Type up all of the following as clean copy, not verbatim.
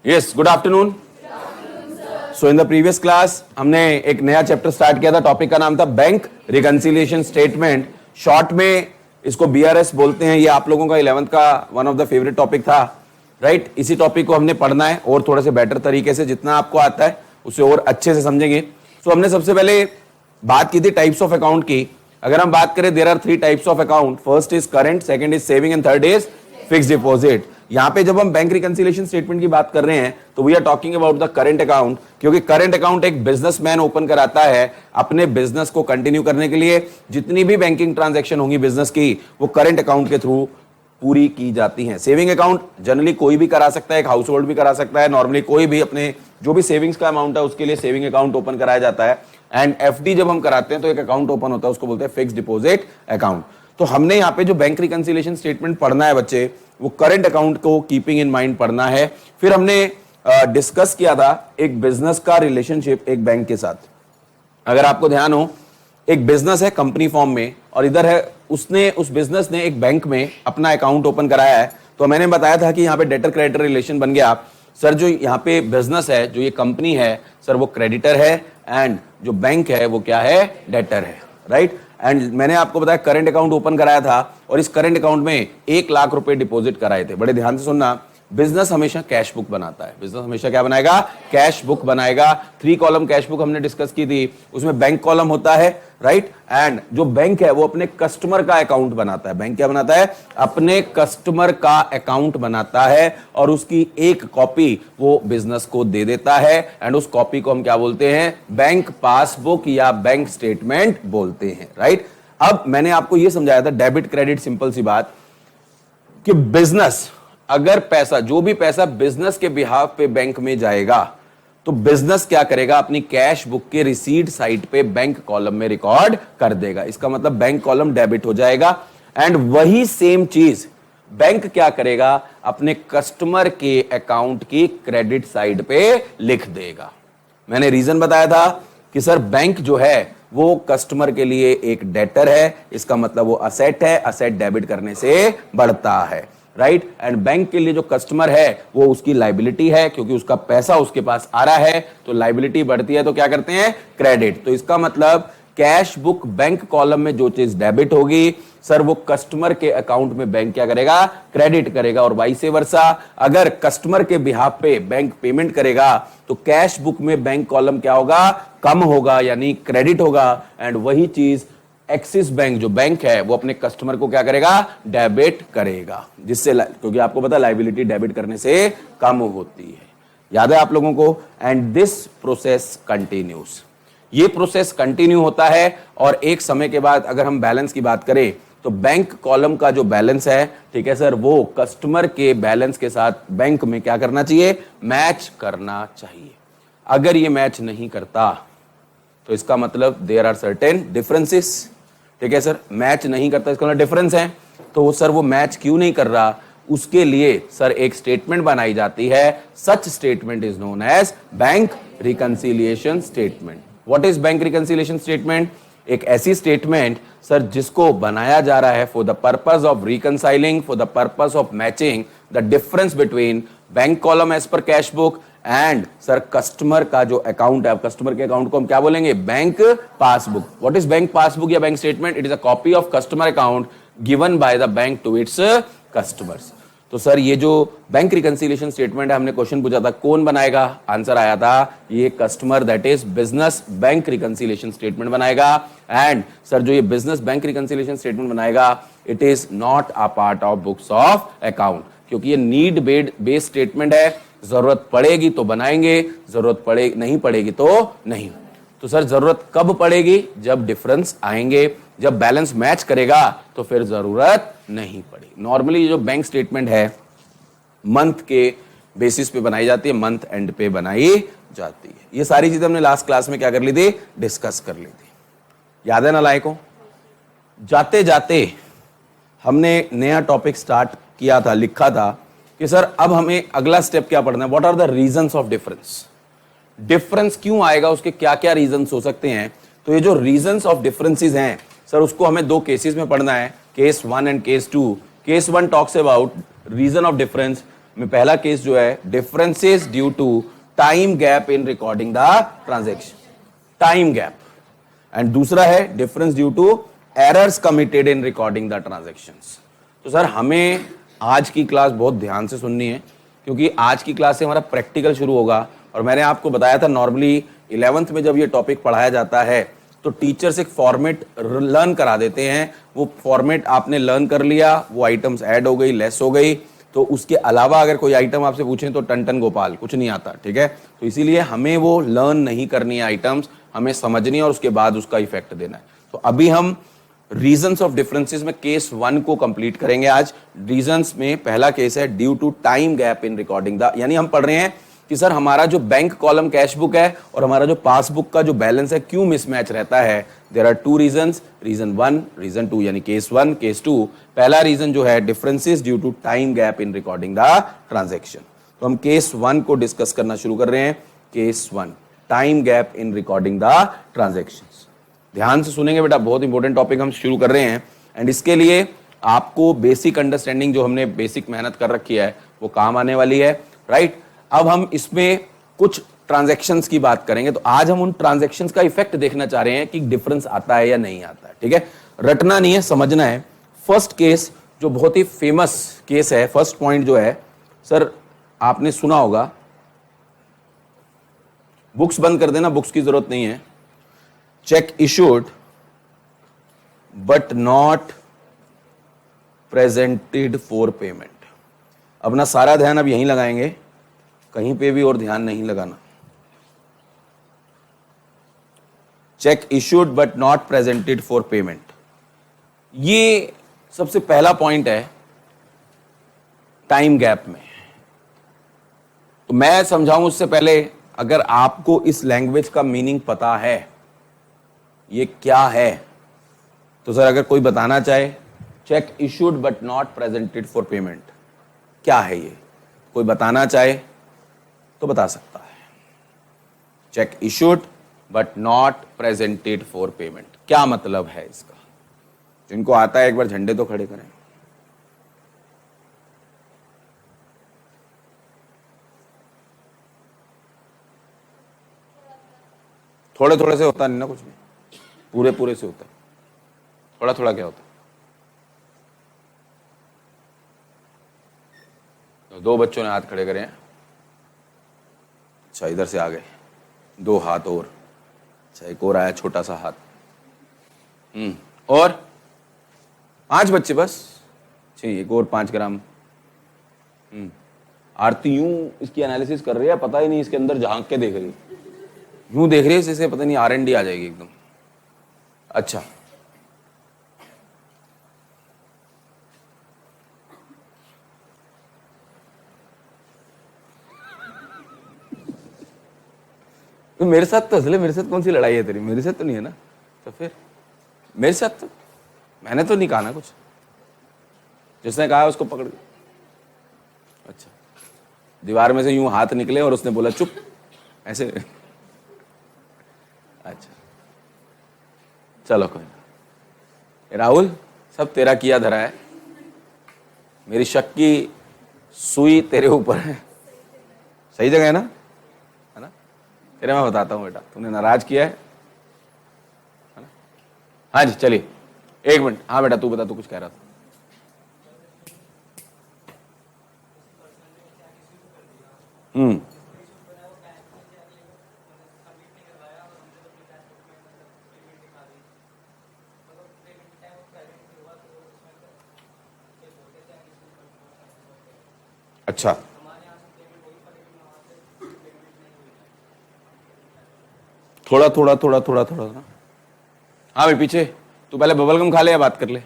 Yes, good afternoon. So in the previous class हमने एक नया चैप्टर स्टार्ट किया था। टॉपिक का नाम था बैंक रिकंसिलिएशन स्टेटमेंट। शॉर्ट में इसको बीआरएस बोलते हैं। ये आप लोगों का 11th का one of the favourite topic था, राइट? इसी टॉपिक को हमने पढ़ना है और थोड़े से बेटर तरीके से, जितना आपको आता है उससे और अच्छे से समझेंगे। सो हमने सबसे पहले बात की थी टाइप्स ऑफ अकाउंट की। अगर हम बात करें, there are 3 types of account. First is current, second is saving and third is fixed deposit. यहां पे जब हम बैंक रिकंसिलिएशन स्टेटमेंट की बात कर रहे हैं तो we are talking about the current account, क्योंकि करंट अकाउंट एक बिजनेसमैन ओपन कराता है अपने बिजनेस को कंटिन्यू करने के लिए। जितनी भी बैंकिंग ट्रांजैक्शन होंगी बिजनेस की, वो करंट अकाउंट के थ्रू पूरी की जाती हैं। सेविंग अकाउंट जनरली कोई भी करा सकता है, एक हाउस होल्ड भी करा सकता है। नॉर्मली कोई भी अपने जो भी सेविंग्स का अमाउंट है उसके लिए सेविंग अकाउंट ओपन कराया जाता है। एंड एफडी जब हम कराते हैं तो एक अकाउंट ओपन होता है, उसको बोलते हैं फिक्स्ड डिपॉजिट अकाउंट। तो हमने यहाँ पे जो बैंक रिकंसिलिएशन स्टेटमेंट पढ़ना है बच्चे, वो करंट अकाउंट को कीपिंग इन माइंड पढ़ना है। फिर हमने डिस्कस किया था एक बिजनेस का रिलेशनशिप एक बैंक के साथ। अगर आपको ध्यान हो, एक बिजनेस है कंपनी फॉर्म में और इधर है उस बिजनेस ने एक बैंक में अपना अकाउंट ओपन कराया है। तो मैंने बताया था कि यहाँ पे डेटर क्रेडिटर रिलेशन बन गया। सर जो यहाँ पे बिजनेस है, जो ये कंपनी है, सर वो क्रेडिटर है एंड जो बैंक है वो क्या है, डेटर है, राइट? एंड मैंने आपको बताया करंट अकाउंट ओपन कराया था और इस करंट अकाउंट में 1 लाख रुपए डिपॉजिट कराए थे। बड़े ध्यान से सुनना, बिजनेस हमेशा कैश बुक बनाता है। बिजनेस हमेशा क्या बनाएगा, कैश बुक बनाएगा। 3 कॉलम कैश बुक हमने डिस्कस की थी, उसमें बैंक कॉलम होता है, राइट? एंड जो बैंक है वो अपने कस्टमर का अकाउंट बनाता है। बैंक क्या बनाता है, अपने कस्टमर का अकाउंट बनाता है और उसकी एक कॉपी वो बिजनेस को दे देता है। एंड उस कॉपी को हम क्या बोलते हैं, बैंक पासबुक या बैंक स्टेटमेंट बोलते हैं, राइट? अब मैंने आपको यह समझाया था डेबिट क्रेडिट, सिंपल सी बात, कि बिजनेस अगर पैसा, जो भी पैसा बिजनेस के बिहाफ पे बैंक में जाएगा तो बिजनेस क्या करेगा, अपनी कैश बुक के रिसीट साइड पे बैंक कॉलम में रिकॉर्ड कर देगा। इसका मतलब बैंक कॉलम डेबिट हो जाएगा। एंड वही सेम चीज बैंक क्या करेगा, अपने कस्टमर के अकाउंट की क्रेडिट साइड पे लिख देगा। मैंने रीजन बताया था कि सर बैंक जो है वो कस्टमर के लिए एक डेटर है, इसका मतलब वो असेट है, असेट डेबिट करने से बढ़ता है, राइट? एंड बैंक के लिए जो कस्टमर है वो उसकी लाइबिलिटी है, क्योंकि उसका पैसा उसके पास आ रहा है, तो लाइबिलिटी बढ़ती है तो क्या करते हैं, क्रेडिट। तो इसका मतलब कैश बुक बैंक कॉलम में जो चीज डेबिट होगी, सर वो कस्टमर के अकाउंट में बैंक क्या करेगा, क्रेडिट करेगा। और वाइस वर्सा, अगर कस्टमर के बिहाफ पे बैंक पेमेंट करेगा तो कैश बुक में बैंक कॉलम क्या होगा, कम होगा, यानी क्रेडिट होगा। एंड वही चीज एक्सिस बैंक जो बैंक है वो अपने कस्टमर को क्या करेगा, डेबिट करेगा, जिससे, क्योंकि आपको पता लाइबिलिटी डेबिट करने से कम होती है। याद है आप लोगों को? एंड दिस प्रोसेस कंटिन्यूस, ये प्रोसेस कंटिन्यू होता है। और एक समय के बाद अगर हम बैलेंस की बात करें तो बैंक कॉलम का जो बैलेंस है, ठीक है सर, वो कस्टमर के बैलेंस के साथ बैंक में क्या करना चाहिए, मैच करना चाहिए। अगर ये मैच नहीं करता तो इसका मतलब देयर आर सर्टेन डिफरेंसेस, ठीक है सर, मैच नहीं करता इसका मतलब डिफरेंस है। तो सर वो मैच क्यों नहीं कर रहा, उसके लिए सर एक स्टेटमेंट बनाई जाती है। Such statement is known as bank reconciliation statement. What is bank reconciliation statement? एक ऐसी स्टेटमेंट सर जिसको बनाया जा रहा है for the purpose of reconciling, for the purpose of matching the difference between bank column as per cash book and sir customer का जो account है, कस्टमर के अकाउंट को हम क्या बोलेंगे, bank passbook. What is bank passbook या bank statement? It is a copy of customer account given by the bank to its customers. तो सर ये जो बैंक रिकंसिलिएशन स्टेटमेंट है, हमने क्वेश्चन पूछा था कौन बनाएगा, आंसर आया था ये customer, that is business bank reconciliation statement बनाएगा। एंड सर जो ये बिजनेस बैंक रिकंसिलिएशन स्टेटमेंट बनाएगा, it is not a part of books of account, क्योंकि ये नीड बेस्ड स्टेटमेंट है। जरूरत पड़ेगी तो बनाएंगे, जरूरत नहीं पड़ेगी तो नहीं। तो सर जरूरत कब पड़ेगी, जब डिफरेंस आएंगे, जब बैलेंस मैच करेगा तो फिर जरूरत नहीं पड़ेगी। नॉर्मली जो बैंक स्टेटमेंट है मंथ के बेसिस पे बनाई जाती है, मंथ एंड पे बनाई जाती है। ये सारी चीजें हमने लास्ट क्लास में क्या कर ली थी, डिस्कस कर ली थी। याद है ना लायकों? जाते जाते हमने नया टॉपिक स्टार्ट किया था, लिखा था कि सर अब हमें अगला स्टेप क्या पढ़ना है, what are the reasons of difference, difference क्यों आएगा, उसके क्या क्या रीजंस हो सकते हैं। तो ये जो रीजंस ऑफ डिफरेंसेस हैं सर, उसको हमें दो केसेस में पढ़ना है, case 1 and case 2। Case 1 talks about reason of difference में पहला केस जो है differences due to time gap in recording the transaction, time gap, and दूसरा है difference due to errors committed in recording the transactions. तो sir हमें आज की क्लास बहुत ध्यान से सुननी है, क्योंकि आज की क्लास से हमारा प्रैक्टिकल शुरू होगा। और मैंने आपको बताया था नॉर्मली 11th में जब ये टॉपिक पढ़ाया जाता है तो टीचर्स एक फॉर्मेट लर्न करा देते हैं, वो फॉर्मेट आपने लर्न कर लिया, वो आइटम्स ऐड हो गई, लेस हो गई, तो उसके अलावा अगर कोई आइटम आपसे पूछें तो टन टन गोपाल कुछ नहीं आता, ठीक है। तो इसीलिए हमें वो लर्न नहीं करनी है आइटम्स, हमें समझनी है और उसके बाद उसका इफेक्ट देना है। तो अभी हम रीजंस ऑफ डिफरेंसेस में केस 1 को कंप्लीट करेंगे आज। रीजंस में पहला केस है due to time gap in recording the, यानी हम पढ़ रहे हैं कि सर हमारा जो बैंक कॉलम कैश बुक है और हमारा जो पासबुक का जो बैलेंस है क्यों मिसमैच रहता है। There are two reasons, reason 1 reason 2, यानी केस 1 केस 2। पहला रीजन जो है differences due to time gap in recording the transaction. तो हम केस 1 को डिस्कस करना शुरू कर रहे हैं। Case 1, time gap in recording the transactions. ध्यान से सुनेंगे बेटा, बहुत इंपॉर्टेंट टॉपिक हम शुरू कर रहे हैं। एंड इसके लिए आपको बेसिक अंडरस्टैंडिंग जो हमने बेसिक मेहनत कर रखी है वो काम आने वाली है, राइट। अब हम इसमें कुछ ट्रांजैक्शंस की बात करेंगे, तो आज हम उन ट्रांजैक्शंस का इफेक्ट देखना चाह रहे हैं कि डिफरेंस आता है या नहीं आता है, ठीक है। रटना नहीं है, समझना है। फर्स्ट केस जो बहुत ही फेमस केस है, फर्स्ट पॉइंट जो है सर आपने सुना होगा, बुक्स बंद कर देना, बुक्स की जरूरत नहीं है। Check issued but not presented for payment. अपना सारा ध्यान अब यहीं लगाएंगे, कहीं पे भी और ध्यान नहीं लगाना। Check issued but not presented for payment, ये सबसे पहला पॉइंट है टाइम गैप में। तो मैं समझाऊं उससे पहले, अगर आपको इस लैंग्वेज का मीनिंग पता है ये क्या है, तो सर अगर कोई बताना चाहे check issued but not presented for payment क्या है, ये कोई बताना चाहे तो बता सकता है। Check issued but not presented for payment क्या मतलब है इसका? जिनको आता है एक बार झंडे तो खड़े करें। थोड़े थोड़े से होता नहीं ना, कुछ नहीं, पूरे पूरे से होता है। थोड़ा थोड़ा क्या होता है? तो दो बच्चों ने हाथ खड़े करे हैं। अच्छा, इधर से आ गए दो हाथ और। अच्छा, एक और आया छोटा सा हाथ। और 5 बच्चे बस। अच्छा, एक और 5 ग्राम। आरती यूं इसकी एनालिसिस कर रही है, पता ही नहीं इसके अंदर झांक के देख रही है, यूं देख रही है जैसे पता नहीं R&D आ जाएगी एकदम। अच्छा, तो मेरे साथ तो असले, मेरे साथ कौन सी लड़ाई है तेरी? मेरे साथ तो नहीं है ना, तो फिर मेरे साथ तो मैंने तो नहीं कहा ना कुछ, जिसने कहा उसको पकड़ के। अच्छा, दीवार में से यूं हाथ निकले और उसने बोला चुप, ऐसे। अच्छा चलो कोई ना। राहुल, सब तेरा किया धरा है, मेरी शक की सुई तेरे ऊपर है। सही जगह है ना? है ना? तेरे मैं बताता हूं बेटा, तूने नाराज किया है ना? हाँ जी, चलिए 1 मिनट। हाँ बेटा तू बता, तू कुछ कह रहा था। अच्छा, थोड़ा थोड़ा थोड़ा थोड़ा थोड़ा ना। हाँ भाई पीछे, तू पहले बबलगम खा ले या बात कर ले।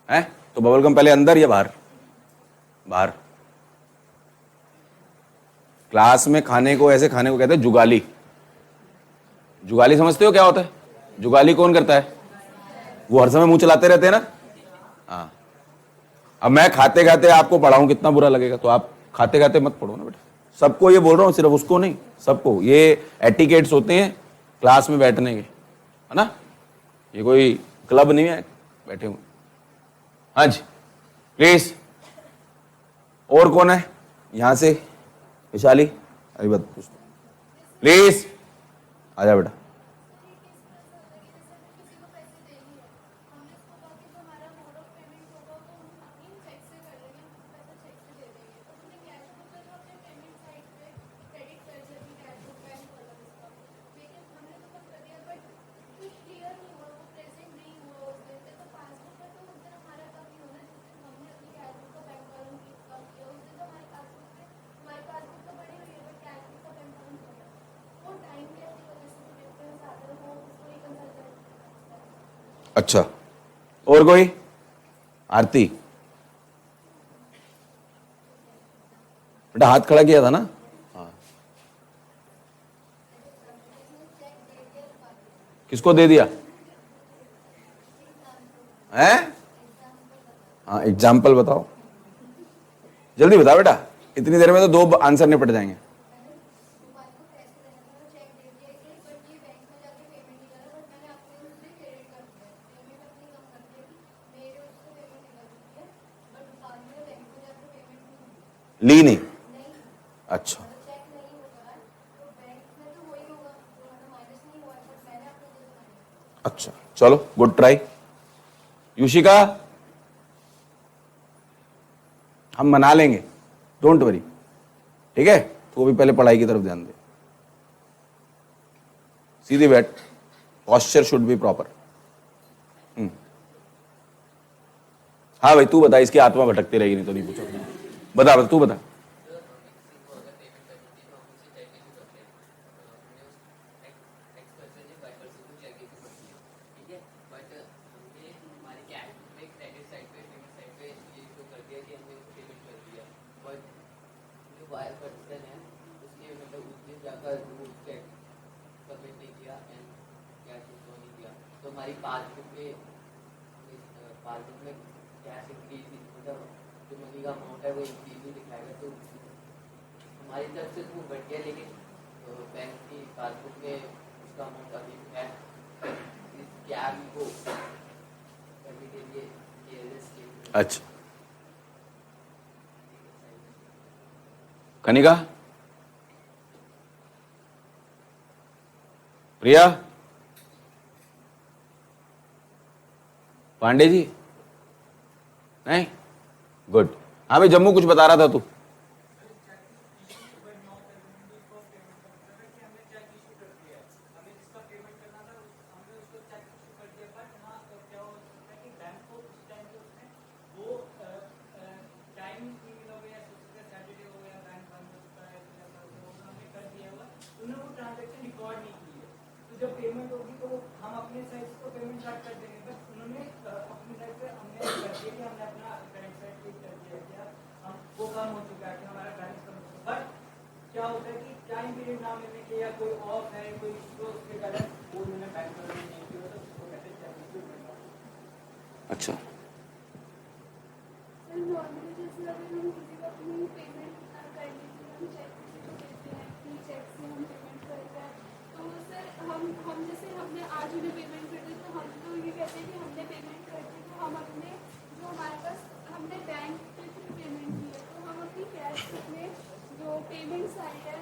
हैं तो बबलगम पहले अंदर या बाहर? बाहर। क्लास में खाने को, ऐसे खाने को कहते हैं जुगाली। जुगाली समझते हो क्या होता है? जुगाली कौन करता है? वो हर समय मुंह चलाते रहते हैं ना। हाँ, अब मैं खाते खाते आपको पढ़ाऊं कितना बुरा लगेगा, तो आप खाते खाते मत पढ़ो ना बेटा। सबको ये बोल रहा हूँ, सिर्फ उसको नहीं, सबको। ये एटिकेट्स होते हैं क्लास में बैठने के, है ना। ये कोई क्लब नहीं है बैठे हुए। हाँ जी प्लीज। और कौन है यहां से? विशाली, अरे बात पूछ प्लीज, आजा बेटा। अच्छा, और कोई? आरती, बेटा हाथ खड़ा किया था ना? हाँ, किसको दे दिया है? हाँ, एग्जाम्पल बताओ, जल्दी बताओ बेटा, इतनी देर में तो 2 आंसर निपट जाएंगे। ली नहीं? अच्छा, अच्छा चलो, गुड ट्राई। युशिका, हम मना लेंगे, डोंट वरी, ठीक है। तो भी पहले पढ़ाई की तरफ ध्यान दे, सीधी बैठ, पॉस्चर शुड बी प्रॉपर। हाँ भाई, तू बता, इसकी आत्मा भटकती रहेगी, नहीं तो नहीं पूछो। बता बता, तू बता। हमारी पासबुक में कैश इंक्रीज, मतलब जो मनी का अमाउंट है वो इंक्रीज ही दिखाएगा, तो हमारी तरफ से तो बढ़ गया, लेकिन बैंक की पासबुक में उसका अमाउंट अभी है। इस गैप को करने के लिए अच्छा, कनिका, प्रिया, पांडे जी, नहीं? गुड। हाँ भाई, जम्मू कुछ बता रहा था तू। जब पेमेंट होगी तो हम अपने साइड को पेमेंट स्टार्ट कर देंगे, बस उन्होंने अपनी साइड पे हमने कर दिया कि हमने अपना बैंक साइड क्लिक कर दिया क्या हम वो काम हो चुका है कि हमारा बैलेंस कम हो चुका है। बट क्या होता है कि टाइम पीरियड ना मिलने के या कोई ऑफ है कोई तो उसके कारण वो उन्होंने बैंक में नहीं किया, तो उसको कहते हैं अच्छा, हम जैसे हमने आज उन्हें पेमेंट कर दी, तो हम तो ये कहते हैं कि हमने पेमेंट कर दी, तो हम अपने जो हमारे पास हमने बैंक पे पेमेंट की है, तो हम अपनी कैश में जो पेमेंट साइड है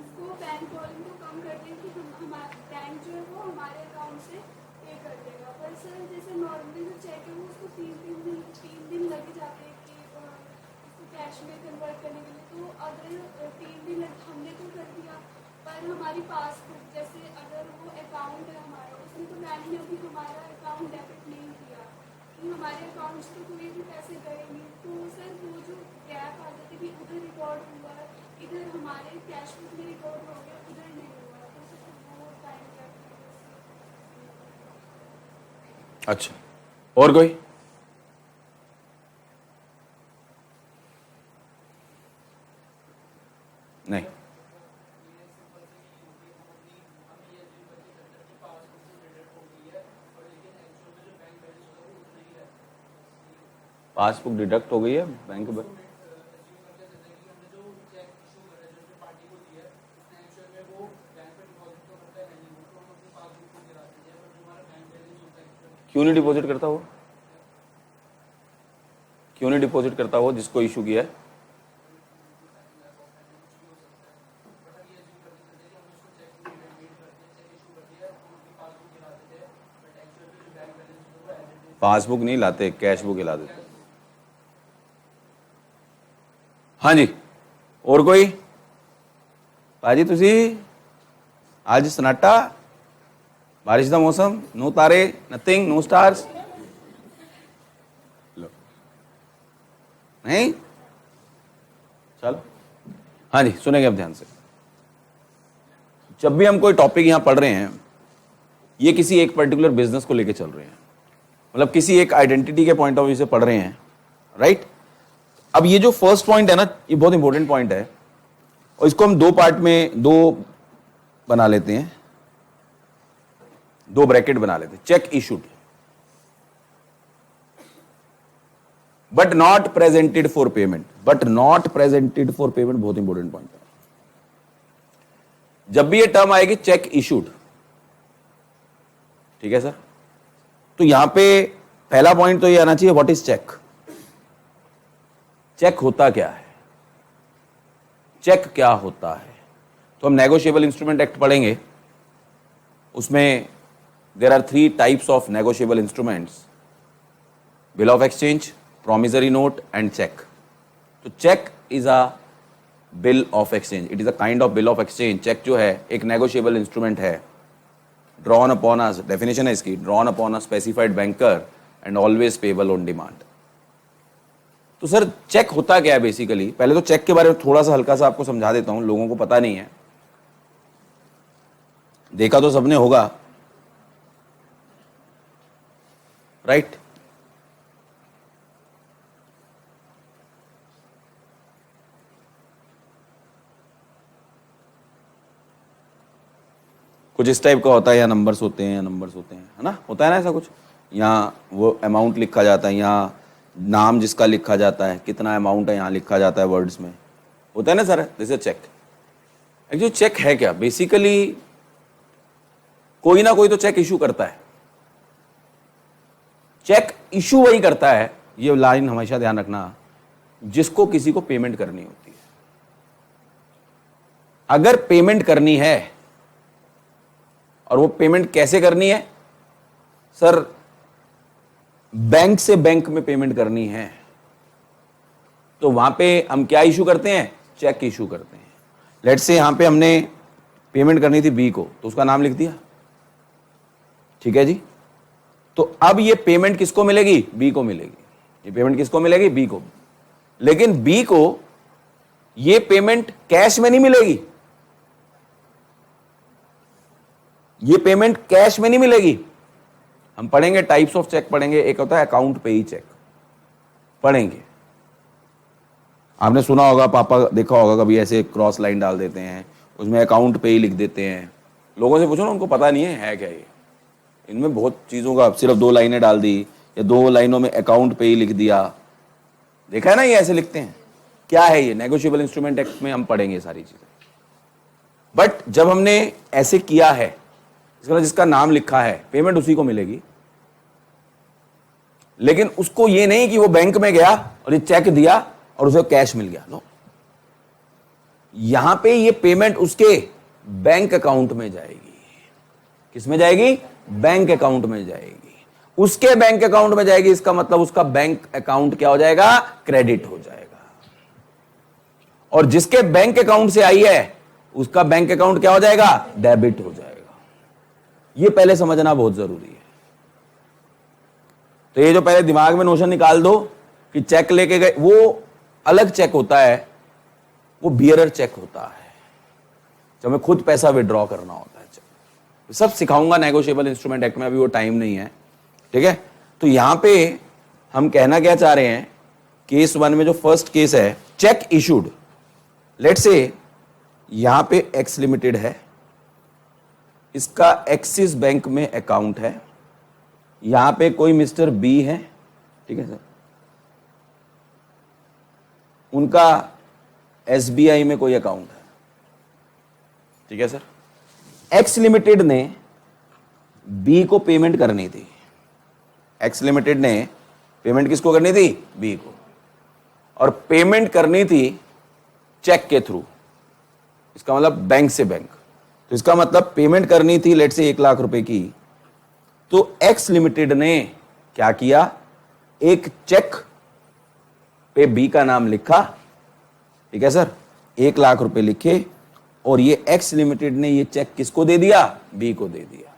उसको बैंक वॉल्यूम को कम कर दें कि हमारा बैंक जो है वो हमारे अकाउंट से पे कर देगा। पर सर जैसे नॉर्मली जो चेक है वो उसको 3 दिन लग जाते हैं कि उसको कैश में कन्वर्ट करने के लिए। तो अगर 3 दिन हमने तो कर दिया, पर हमारी पासबुक जैसे अगर वो अकाउंट है हमारा, उसमें तो बैंक ने अभी हमारा अकाउंट डेबिट नहीं किया कि हमारे अकाउंट से कोई भी पैसे गए नहीं, तो सर वो जो गैप आ जाती है कि उधर रिकॉर्ड हुआ, इधर हमारे कैश बुक में रिकॉर्ड हो गया, उधर नहीं हुआ, तो सर वो टाइम गैप। अच्छा, और कोई? नहीं? पासबुक डिडक्ट हो गई है बैंक में। क्यों नहीं डिपॉजिट करता वो? क्यों नहीं डिपॉजिट करता वो जिसको इशू किया है? पासबुक नहीं लाते, कैश बुक ला देते। हाँ जी, और कोई? भाजी तुसी आज सन्नाटा, बारिश का मौसम, नो तारे, नथिंग, नो स्टार्स। नहीं, चलो हाँ जी, सुनेंगे अब ध्यान से। जब भी हम कोई टॉपिक यहां पढ़ रहे हैं, ये किसी एक पर्टिकुलर बिजनेस को लेके चल रहे हैं, मतलब किसी एक आइडेंटिटी के पॉइंट ऑफ व्यू से पढ़ रहे हैं, राइट? अब ये जो फर्स्ट पॉइंट है ना, ये बहुत इंपॉर्टेंट पॉइंट है, और इसको हम दो पार्ट में, दो बना लेते हैं, दो ब्रैकेट बना लेते हैं। Check issued but not presented for payment, but not presented for payment बहुत इंपॉर्टेंट पॉइंट है। जब भी ये टर्म आएगी चेक इशूड, ठीक है सर, तो यहां पे पहला पॉइंट तो ये आना चाहिए, व्हाट इज चेक? चेक होता क्या है? चेक क्या होता है? तो हम नेगोशिएबल इंस्ट्रूमेंट एक्ट पढ़ेंगे, उसमें there are 3 types of negotiable instruments, bill of exchange, promissory note and check. तो check is a bill of exchange. It is a kind of bill of exchange. check जो है एक negotiable instrument है, drawn upon a, definition है इसकी, drawn upon a specified banker and always payable on demand. तो sir check होता क्या है बेसिकली? पहले तो चेक के बारे में थोड़ा सा हल्का सा आपको समझा देता हूं, लोगों को पता नहीं है, देखा तो सबने होगा, राइट? कुछ इस टाइप का होता है, या नंबर्स होते हैं, या नंबर्स होते हैं, है ना, होता है ना ऐसा कुछ। यहाँ वो अमाउंट लिखा जाता है, यहाँ नाम जिसका लिखा जाता है, कितना अमाउंट है यहाँ लिखा जाता है वर्ड्स में, होता है ना sir, this is cheque. Actually cheque है क्या? बेसिकली कोई ना कोई तो चेक इशू करता है। चेक इशू वही करता है, ये लाइन हमेशा ध्यान रखना, जिसको किसी को पेमेंट करनी होती है। अगर पेमेंट करनी है, और वो पेमेंट कैसे करनी है सर? बैंक से बैंक में पेमेंट करनी है, तो वहां पे हम क्या इशू करते हैं? चेक इशू करते हैं। लेट्स से यहां पे हमने पेमेंट करनी थी बी को, तो उसका नाम लिख दिया, ठीक है जी। तो अब ये पेमेंट किसको मिलेगी? बी को मिलेगी। ये पेमेंट किसको मिलेगी? बी को। लेकिन बी को ये पेमेंट कैश में नहीं मिलेगी, ये पेमेंट कैश में नहीं मिलेगी। हम पढ़ेंगे टाइप्स ऑफ चेक पढ़ेंगे, एक होता है अकाउंट पेई चेक पढ़ेंगे। आपने सुना होगा, पापा देखा होगा कभी ऐसे क्रॉस लाइन डाल देते हैं, उसमें अकाउंट पेई लिख देते हैं। लोगों से पूछो ना, उनको पता नहीं है क्या ये। इनमें बहुत चीजों का, सिर्फ 2 लाइनें डाल दी या 2 लाइनों में अकाउंट पेई लिख दिया, देखा है ना, ये ऐसे लिखते हैं। क्या है ये? नेगोशिएबल इंस्ट्रूमेंट एक्ट में हम पढ़ेंगे सारी चीजें। बट जब हमने ऐसे किया है, जिसका नाम लिखा है, पेमेंट उसी को मिलेगी। लेकिन उसको ये नहीं कि वो बैंक में गया और ये चेक दिया और उसे कैश मिल गया, नो। यहां पे ये पेमेंट उसके बैंक अकाउंट में जाएगी। किस में जाएगी? बैंक अकाउंट में जाएगी। उसके बैंक अकाउंट में जाएगी, इसका मतलब उसका बैंक अकाउंट क्या हो जाएगा? क्रेडिट हो जाएगा। और जिसके बैंक अकाउंट से आई है, उसका बैंक अकाउंट क्या हो जाएगा? डेबिट हो जाएगा। ये पहले समझना बहुत जरूरी है। तो ये जो पहले दिमाग में नोशन निकाल दो कि चेक लेके गए, वो अलग चेक होता है, वो बियरर चेक होता है, जब हमें खुद पैसा विड्रॉ करना होता है। सब सिखाऊंगा नेगोशिएबल इंस्ट्रूमेंट एक्ट में, अभी वो टाइम नहीं है, ठीक है। तो यहां पे हम कहना क्या चाह रहे हैं, केस 1 में जो फर्स्ट केस है, चेक इशूड, लेट्स से यहां पे एक्स लिमिटेड है, इसका एक्सिस बैंक में अकाउंट है, यहां पे कोई मिस्टर बी है, ठीक है सर, उनका एसबीआई में कोई अकाउंट है, ठीक है सर। एक्स लिमिटेड ने बी को पेमेंट करनी थी, एक्स लिमिटेड ने पेमेंट किसको करनी थी? बी को, और पेमेंट करनी थी चेक के थ्रू, इसका मतलब बैंक से बैंक। तो इसका मतलब पेमेंट करनी थी लेट से 1 लाख रुपए की, तो एक्स लिमिटेड ने क्या किया, एक चेक पे बी का नाम लिखा, ठीक है सर, 1 लाख रुपए लिखे, और ये एक्स लिमिटेड ने ये चेक किसको दे दिया? बी को दे दिया।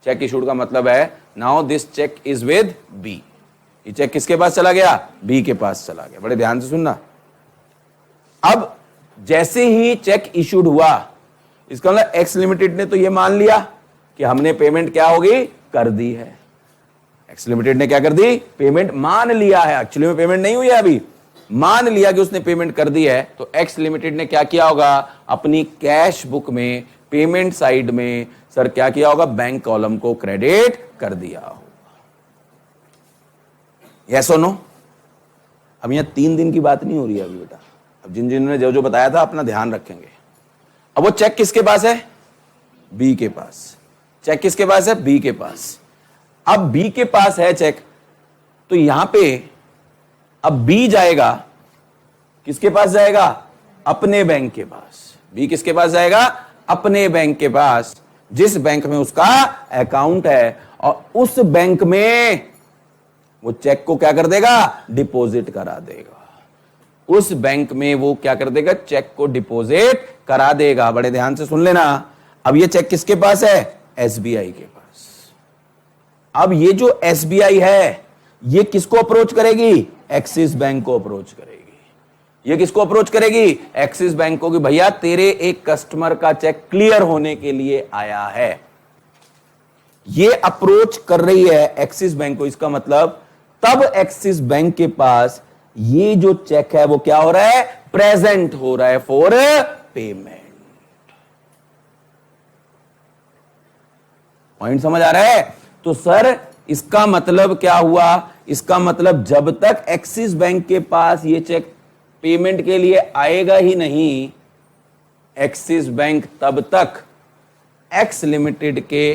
चेक इशूड का मतलब है now this cheque is with B, ये चेक किसके पास चला गया? बी के पास चला गया। बड़े ध्यान से सुनना। अब जैसे ही चेक इशूड हुआ, इसका मतलब एक्स लिमिटेड ने तो ये मान लिया कि हमने पेमेंट क्या होगी? कर दी है। एक्स लिमिटेड ने क्या कर दी? पेमेंट मान लिया है, एक्चुअली में पेमेंट नहीं हुई है अभी, मान लिया कि उसने पेमेंट कर दी है। तो एक्स लिमिटेड ने क्या किया होगा? अपनी कैश बुक में पेमेंट साइड में सर क्या किया होगा? बैंक कॉलम को क्रेडिट कर दिया होगा। यस और नो? अब यहां 3 दिन की बात नहीं हो रही है अभी बेटा, अब जिन जिन्होंने जो जो बताया था अपना ध्यान रखेंगे। अब वो चेक किसके पास है? बी के पास। चेक किसके पास है? बी के पास। अब बी के पास है चेक, तो यहां पे अब बी जाएगा, किसके पास जाएगा? अपने बैंक के पास। बी किसके पास जाएगा? अपने बैंक के पास, जिस बैंक में उसका अकाउंट है, और उस बैंक में वो चेक को क्या कर देगा? डिपॉजिट करा देगा। उस बैंक में वो क्या कर देगा? चेक को डिपॉजिट करा देगा। बड़े ध्यान से सुन लेना। अब ये चेक किसके पास है? एसबीआई के पास। अब ये जो एसबीआई है ये किसको अप्रोच करेगी? एक्सिस बैंक को अप्रोच करेगी। ये किसको अप्रोच करेगी? एक्सिस बैंक को, कि भैया तेरे एक कस्टमर का चेक क्लियर होने के लिए आया है। ये अप्रोच कर रही है एक्सिस बैंक को। इसका मतलब तब एक्सिस बैंक के पास ये जो चेक है वो क्या हो रहा है? प्रेजेंट हो रहा है फॉर पेमेंट। पॉइंट समझ आ रहा है? तो सर इसका मतलब क्या हुआ? इसका मतलब जब तक एक्सिस बैंक के पास ये चेक पेमेंट के लिए आएगा ही नहीं, एक्सिस बैंक तब तक एक्स लिमिटेड के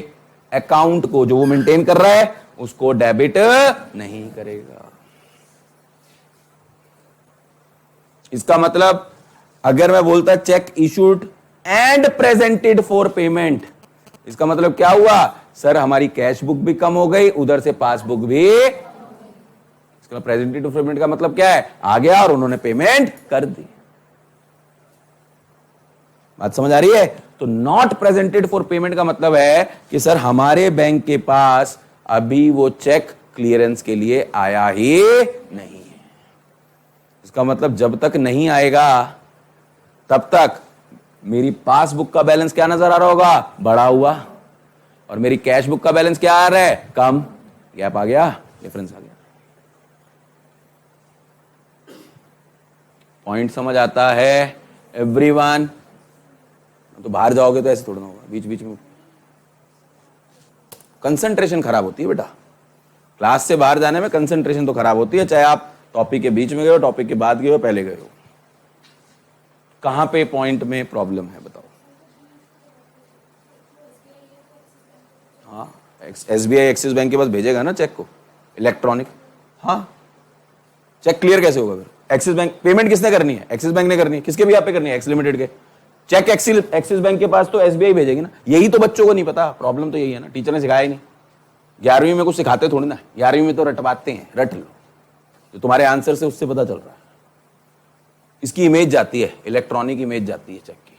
अकाउंट को जो वो मेंटेन कर रहा है उसको डेबिट नहीं करेगा। इसका मतलब अगर मैं बोलता check issued and presented for payment, इसका मतलब क्या हुआ? सर हमारी कैश बुक भी कम हो गई, उधर से पासबुक भी। इसका प्रेजेंटेड फॉर पेमेंट का मतलब क्या है? आ गया और उन्होंने पेमेंट कर दी। बात समझ आ रही है? तो नॉट प्रेजेंटेड फॉर पेमेंट का मतलब है कि सर हमारे बैंक के पास अभी वो चेक क्लियरेंस के लिए आया ही नहीं है। इसका मतलब जब तक नहीं आएगा तब तक मेरी पासबुक का बैलेंस क्या नजर आ रहा होगा? बढ़ा हुआ, और मेरी कैश बुक का बैलेंस क्या आ रहा है? कम। गैप आ गया, डिफरेंस आ गया। पॉइंट समझ आता है एवरीवन? तो बाहर जाओगे तो ऐसे थोड़ा ना होगा, बीच बीच में कंसंट्रेशन खराब होती है बेटा। क्लास से बाहर जाने में कंसंट्रेशन तो खराब होती है, चाहे आप टॉपिक के बीच में गए हो, टॉपिक के बाद गए हो, पहले गए हो। कहां पे पॉइंट में प्रॉब्लम है बताओ? हाँ, एसबीआई एक्सिस बैंक के पास भेजेगा ना चेक को, इलेक्ट्रॉनिक। हाँ, चेक क्लियर कैसे होगा फिर? एक्सिस बैंक पेमेंट किसने करनी है? एक्सिस बैंक ने करनी है। किसके भी आप पे करनी है? एक्स लिमिटेड के। चेक एक्सिस बैंक के पास तो एसबीआई भेजेगी ना। यही तो बच्चों को नहीं पता, प्रॉब्लम तो यही है ना, टीचर ने सिखाया ही नहीं। 11वीं में कुछ सिखाते थोड़ी ना, 11वीं में तो रटवाते हैं, रट लो। तो तुम्हारे आंसर से उससे पता चल रहा है। इसकी इमेज जाती है, इलेक्ट्रॉनिक इमेज जाती है चेक की,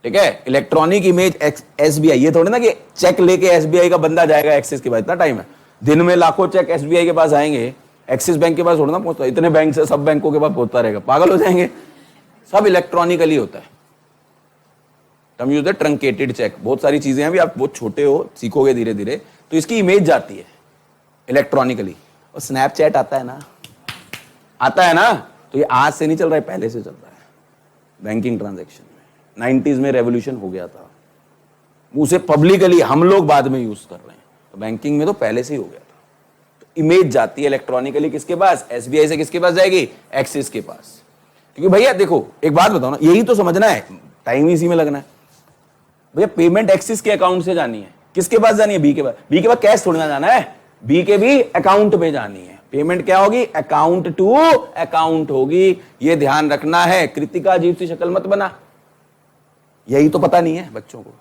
ठीक है? Electronic image SBI. ये थोड़ी ना कि चेक लेके एसबीआई का बंदा जाएगा एक्सिस के पास, इतना टाइम है? दिन में लाखों चेक एसबीआई के पास आएंगे, एक्सिस बैंक के पास थोड़ा ना पहुंचता। इतने बैंक से सब बैंकों के पास पहुंचता रहेगा, पागल हो जाएंगे। सब इलेक्ट्रॉनिकली होता है। टर्म यूज है ट्रंकेटेड चेक। बहुत सारी चीजें हैं, भी आप बहुत छोटे हो, सीखोगे धीरे धीरे, तो इसकी इमेज जाती है इलेक्ट्रॉनिकली। और स्नैपचैट आता है ना, तो ये आज से नहीं चल रहा है, पहले से चल रहा है। बैंकिंग ट्रांजैक्शन में 90s में रेवोल्यूशन हो गया था, उसे पब्लिकली हम लोग बाद में यूज कर रहे हैं। तो बैंकिंग में तो पहले से ही हो गया था। तो इमेज जाती है इलेक्ट्रॉनिकली किसके पास, एसबीआई से किसके पास जाएगी, एक्सिस के पास। क्योंकि भैया देखो एक बात बताओ ना, यही तो समझना है, टाइम इसी में लगना है। भैया पेमेंट एक्सिस के अकाउंट से जानी है, किसके पास जानी है, बी के पास। बी के पास कैश थोड़ी ना जाना है, बी के भी अकाउंट में जानी है। पेमेंट क्या होगी, अकाउंट टू अकाउंट होगी, ये ध्यान रखना है। कृतिका अजीब सी शक्ल मत बना, यही तो पता नहीं है बच्चों को।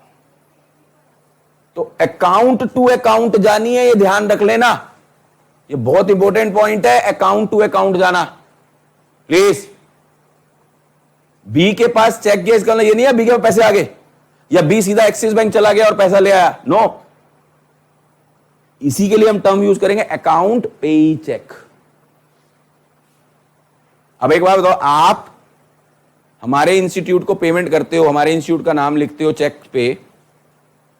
तो अकाउंट टू अकाउंट जानी है, ये ध्यान रख लेना, ये बहुत इंपॉर्टेंट पॉइंट है, अकाउंट टू अकाउंट जाना प्लीज। बी के पास चेक गया इसका मतलब ये नहीं है बी के पास पैसे आ गए या बी सीधा एक्सिस बैंक चला गया और पैसा ले आया, नो। इसी के लिए हम टर्म यूज करेंगे अकाउंट पेई चेक। अब एक बात बताओ, आप हमारे इंस्टीट्यूट को पेमेंट करते हो, हमारे इंस्टीट्यूट का नाम लिखते हो चेक पे,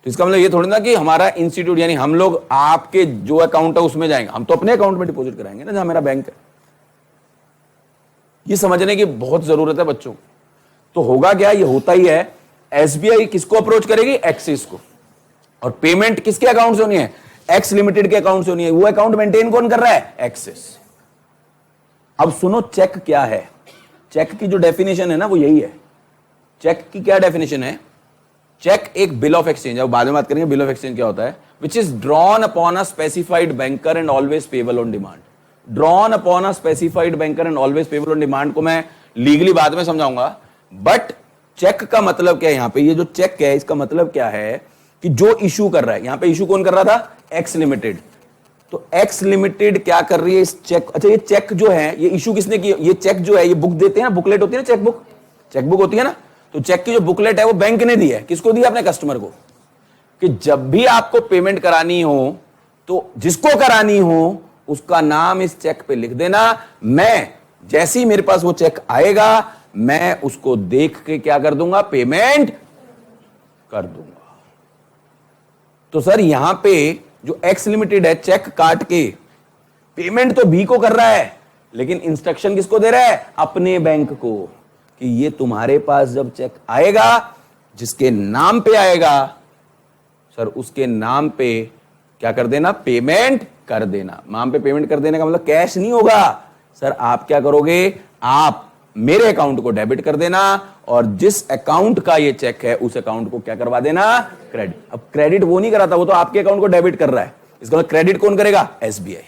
तो इसका मतलब ये थोड़ी ना कि हमारा इंस्टीट्यूट यानी हम लोग आपके जो अकाउंट है उसमें जाएंगे, हम तो अपने अकाउंट में डिपॉजिट कराएंगे ना जहां मेरा बैंक है। ये समझने की बहुत जरूरत है बच्चों को। तो होगा क्या, ये होता ही है, एसबीआई किसको अप्रोच करेगी, एक्सिस को, और पेमेंट किसके अकाउंट से होनी है, एक्स लिमिटेड के अकाउंट से होनी है। वो अकाउंट मेंटेन कौन कर रहा है, एक्सिस। अब सुनो चेक क्या है, चेक की जो डेफिनेशन है ना वो यही है। चेक की क्या डेफिनेशन है, चेक एक बिल ऑफ एक्सचेंज है, बाद में बात करेंगे बिल ऑफ एक्सचेंज क्या होता है, which is drawn upon a specified banker and always payable on demand. Drawn upon a specified banker and always payable on demand को मैं लीगली बाद में समझाऊंगा, बट चेक का मतलब क्या है, यहां पे ये जो चेक है इसका मतलब क्या है कि जो इशू कर रहा है, यहां पे इशू कौन कर रहा था, एक्स लिमिटेड। तो एक्स लिमिटेड क्या कर रही है इस चेक, अच्छा ये चेक जो है ये इशू किसने की, ये चेक जो है ये बुक देते हैं ना, बुकलेट होती है ना, चेकबुक, चेकबुक होती है ना, तो चेक की जो बुकलेट है वो बैंक ने दी है, किसको दी, अपने कस्टमर को, कि जब भी आपको पेमेंट करानी हो तो जिसको करानी हो उसका नाम इस चेक पे लिख देना। मैं जैसे ही मेरे पास वो चेक आएगा मैं उसको देख के क्या कर दूंगा, पेमेंट कर दूंगा। तो सर यहां पे जो एक्स लिमिटेड है चेक काट के पेमेंट तो बी को कर रहा है, लेकिन इंस्ट्रक्शन किसको दे रहा है, अपने बैंक को, कि ये तुम्हारे पास जब चेक आएगा जिसके नाम पे आएगा सर उसके नाम पे क्या कर देना, पेमेंट कर देना। नाम पे पेमेंट कर देने का मतलब कैश नहीं होगा सर, आप क्या करोगे, आप मेरे अकाउंट को डेबिट कर देना और जिस अकाउंट का ये चेक है उस अकाउंट को क्या करवा देना, क्रेडिट। अब क्रेडिट वो नहीं कराता, वो तो आपके अकाउंट को डेबिट कर रहा है, इसका मतलब क्रेडिट कौन करेगा, एसबीआई।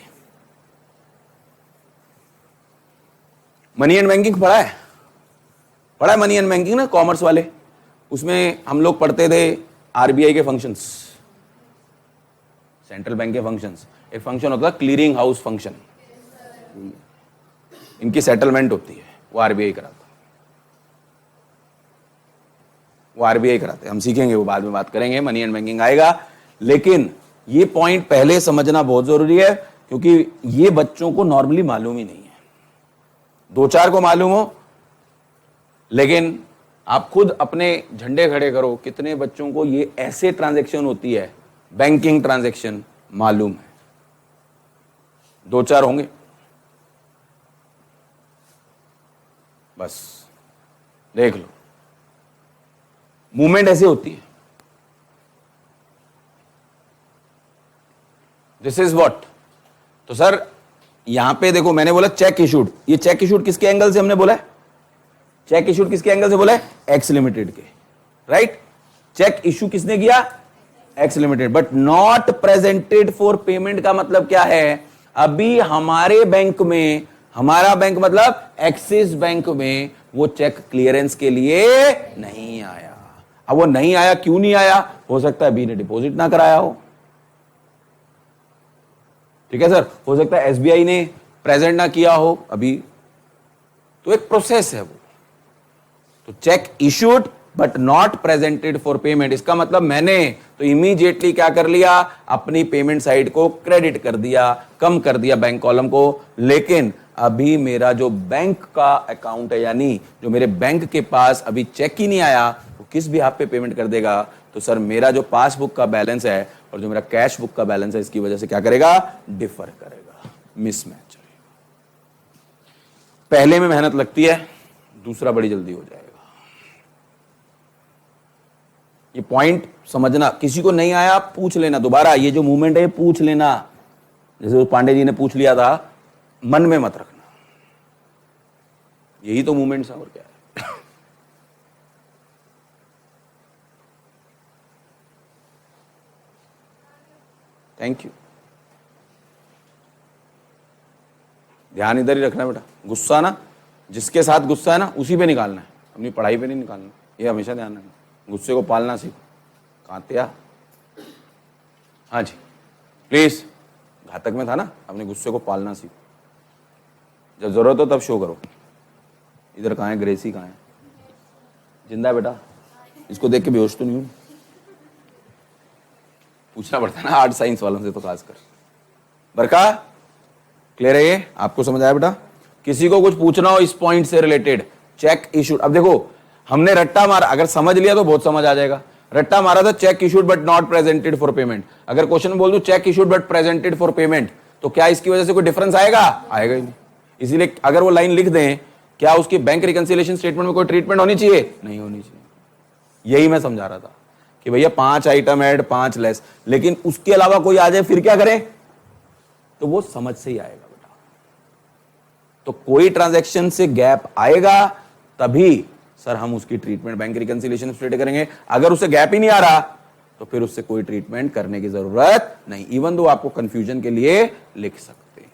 मनी एंड बैंकिंग पढ़ा है, पढ़ा है मनी एंड बैंकिंग ना, कॉमर्स वाले, उसमें हम लोग पढ़ते थे आरबीआई के फंक्शंस, सेंट्रल बैंक के फंक्शंस। एक फंक्शन होता है क्लियरिंग हाउस फंक्शन, इनकी सेटलमेंट होती है, वो आरबीआई कराता, वो आरबीआई कराते, हम सीखेंगे वो बाद में बात करेंगे, मनी एंड बैंकिंग आएगा। लेकिन ये पॉइंट पहले समझना बहुत जरूरी है क्योंकि ये बच्चों को नॉर्मली मालूम ही नहीं है, दो चार को मालूम हो, लेकिन आप खुद अपने झंडे खड़े करो, कितने बच्चों को ये ऐसे ट्रांजैक्शन होती है, बैंकिंग ट्रांजैक्शन मालूम है, दो चार होंगे बस। देख लो मूवमेंट ऐसे होती है, दिस इज व्हाट। तो सर यहां पे देखो मैंने बोला चेक इशूड, ये चेक इशूड किसके एंगल से हमने बोला है, चेक इशूड किसके एंगल से बोला है, एक्स लिमिटेड के, राइट। चेक इशू किसने किया, x limited, but not presented for payment का मतलब क्या है, अभी हमारे बैंक में, हमारा बैंक मतलब एक्सिस बैंक में वो चेक क्लियरेंस के लिए नहीं आया। अब वो नहीं आया, क्यों नहीं आया, हो सकता है बी ने डिपॉजिट ना कराया हो, ठीक है सर, हो सकता है एसबीआई ने प्रेजेंट ना किया हो अभी, तो एक प्रोसेस है वो। तो check issued but not presented for payment, इसका मतलब मैंने तो इमीडिएटली क्या कर लिया, अपनी पेमेंट साइड को क्रेडिट कर दिया, कम कर दिया बैंक कॉलम को, लेकिन अभी मेरा जो बैंक का अकाउंट है यानी जो मेरे बैंक के पास अभी चेक ही नहीं आया, वो किस भी हाथ पे पेमेंट कर देगा, तो सर मेरा जो पासबुक का बैलेंस है और जो मेरा कैश बुक का बैलेंस है इसकी वजह से क्या करेगा, डिफर करेगा, मिसमैच रहेगा। पहले में मेहनत लगती है, दूसरा बड़ी जल्दी हो जाएगा। ये पॉइंट समझना, किसी को नहीं आया पूछ लेना दोबारा, ये जो मूवमेंट है पूछ लेना, जैसे उस पांडे जी ने पूछ लिया था, मन में मत रखना, यही तो मूवमेंट्स है और क्या है। Thank you. ध्यान इधर ही रखना बेटा, गुस्सा ना जिसके साथ गुस्सा है ना उसी पे निकालना है, अपनी पढ़ाई पे नहीं निकालना, ये हमेशा ध्यान रखना। गुस्से को पालना सीखो। कांतिया, हाँ जी प्लीज, घातक में था ना, अपने गुस्से को पालना सीखो, जब जरूरत हो तब शो करो। इधर कहाँ है ग्रेसी, कहाँ है? जिंदा है बेटा? इसको देख के बेहोश तो नहीं हूं? पूछना पड़ता है ना आर्ट साइंस वालों से तो खासकर। बरका क्लियर है ये? आपको समझ आया बेटा? किसी को कुछ पूछना हो इस पॉइंट से रिलेटेड, चेक इशूड। अब देखो हमने रट्टा मारा, अगर समझ लिया तो बहुत समझ आ जाएगा। रट्टा मारा था check issued but not presented for payment. अगर क्वेश्चन बोल दूं check issued but presented for payment, तो क्या इसकी वजह से कोई डिफरेंस आएगा? आएगा ही नहीं। इसीलिए अगर वो लाइन लिख दें, क्या उसकी बैंक रिकंसिलिएशन स्टेटमेंट में कोई ट्रीटमेंट होनी चाहिए? नहीं होनी चाहिए। यही मैं समझा रहा था कि भैया 5 आइटम ऐड 5 लेस, लेकिन उसके अलावा कोई आ जाए फिर क्या करें? तो वो समझ से ही आएगा बेटा। तो कोई ट्रांजैक्शन से गैप आएगा तभी सर हम उसकी ट्रीटमेंट बैंक रिकंसिलिएशन स्टेट करेंगे। अगर उससे गैप ही नहीं आ रहा तो फिर उससे कोई ट्रीटमेंट करने की जरूरत नहीं, इवन दो आपको कंफ्यूजन के लिए लिख सकते हैं।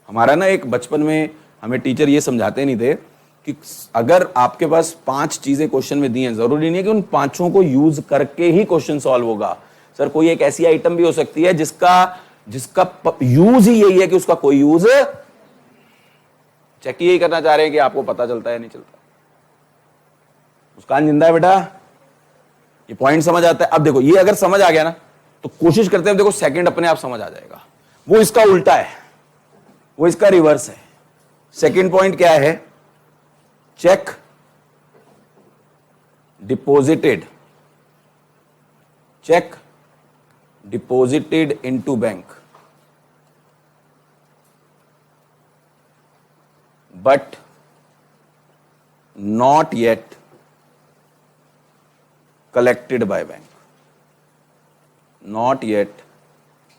हमारा ना एक बचपन में हमें टीचर ये समझाते नहीं थे कि अगर आपके पास 5 चीजें क्वेश्चन में दी हैं, जरूरी नहीं है कि उन 5 को यूज करके ही क्वेश्चन सॉल्व होगा। सर कोई एक ऐसी आइटम भी हो सकती है जिसका यूज ही यही है कि उसका कोई यूज, चेक यही करना चाह रहे हैं कि आपको पता चलता है नहीं चलता। मुस्कान जिंदा है बेटा? ये पॉइंट समझ आता है? अब देखो ये अगर समझ आ गया ना तो कोशिश करते हैं, देखो सेकंड अपने आप समझ आ जाएगा। वो इसका उल्टा है, वो इसका रिवर्स है। सेकंड पॉइंट क्या है? Check deposited, check deposited into bank but not yet collected by bank, not yet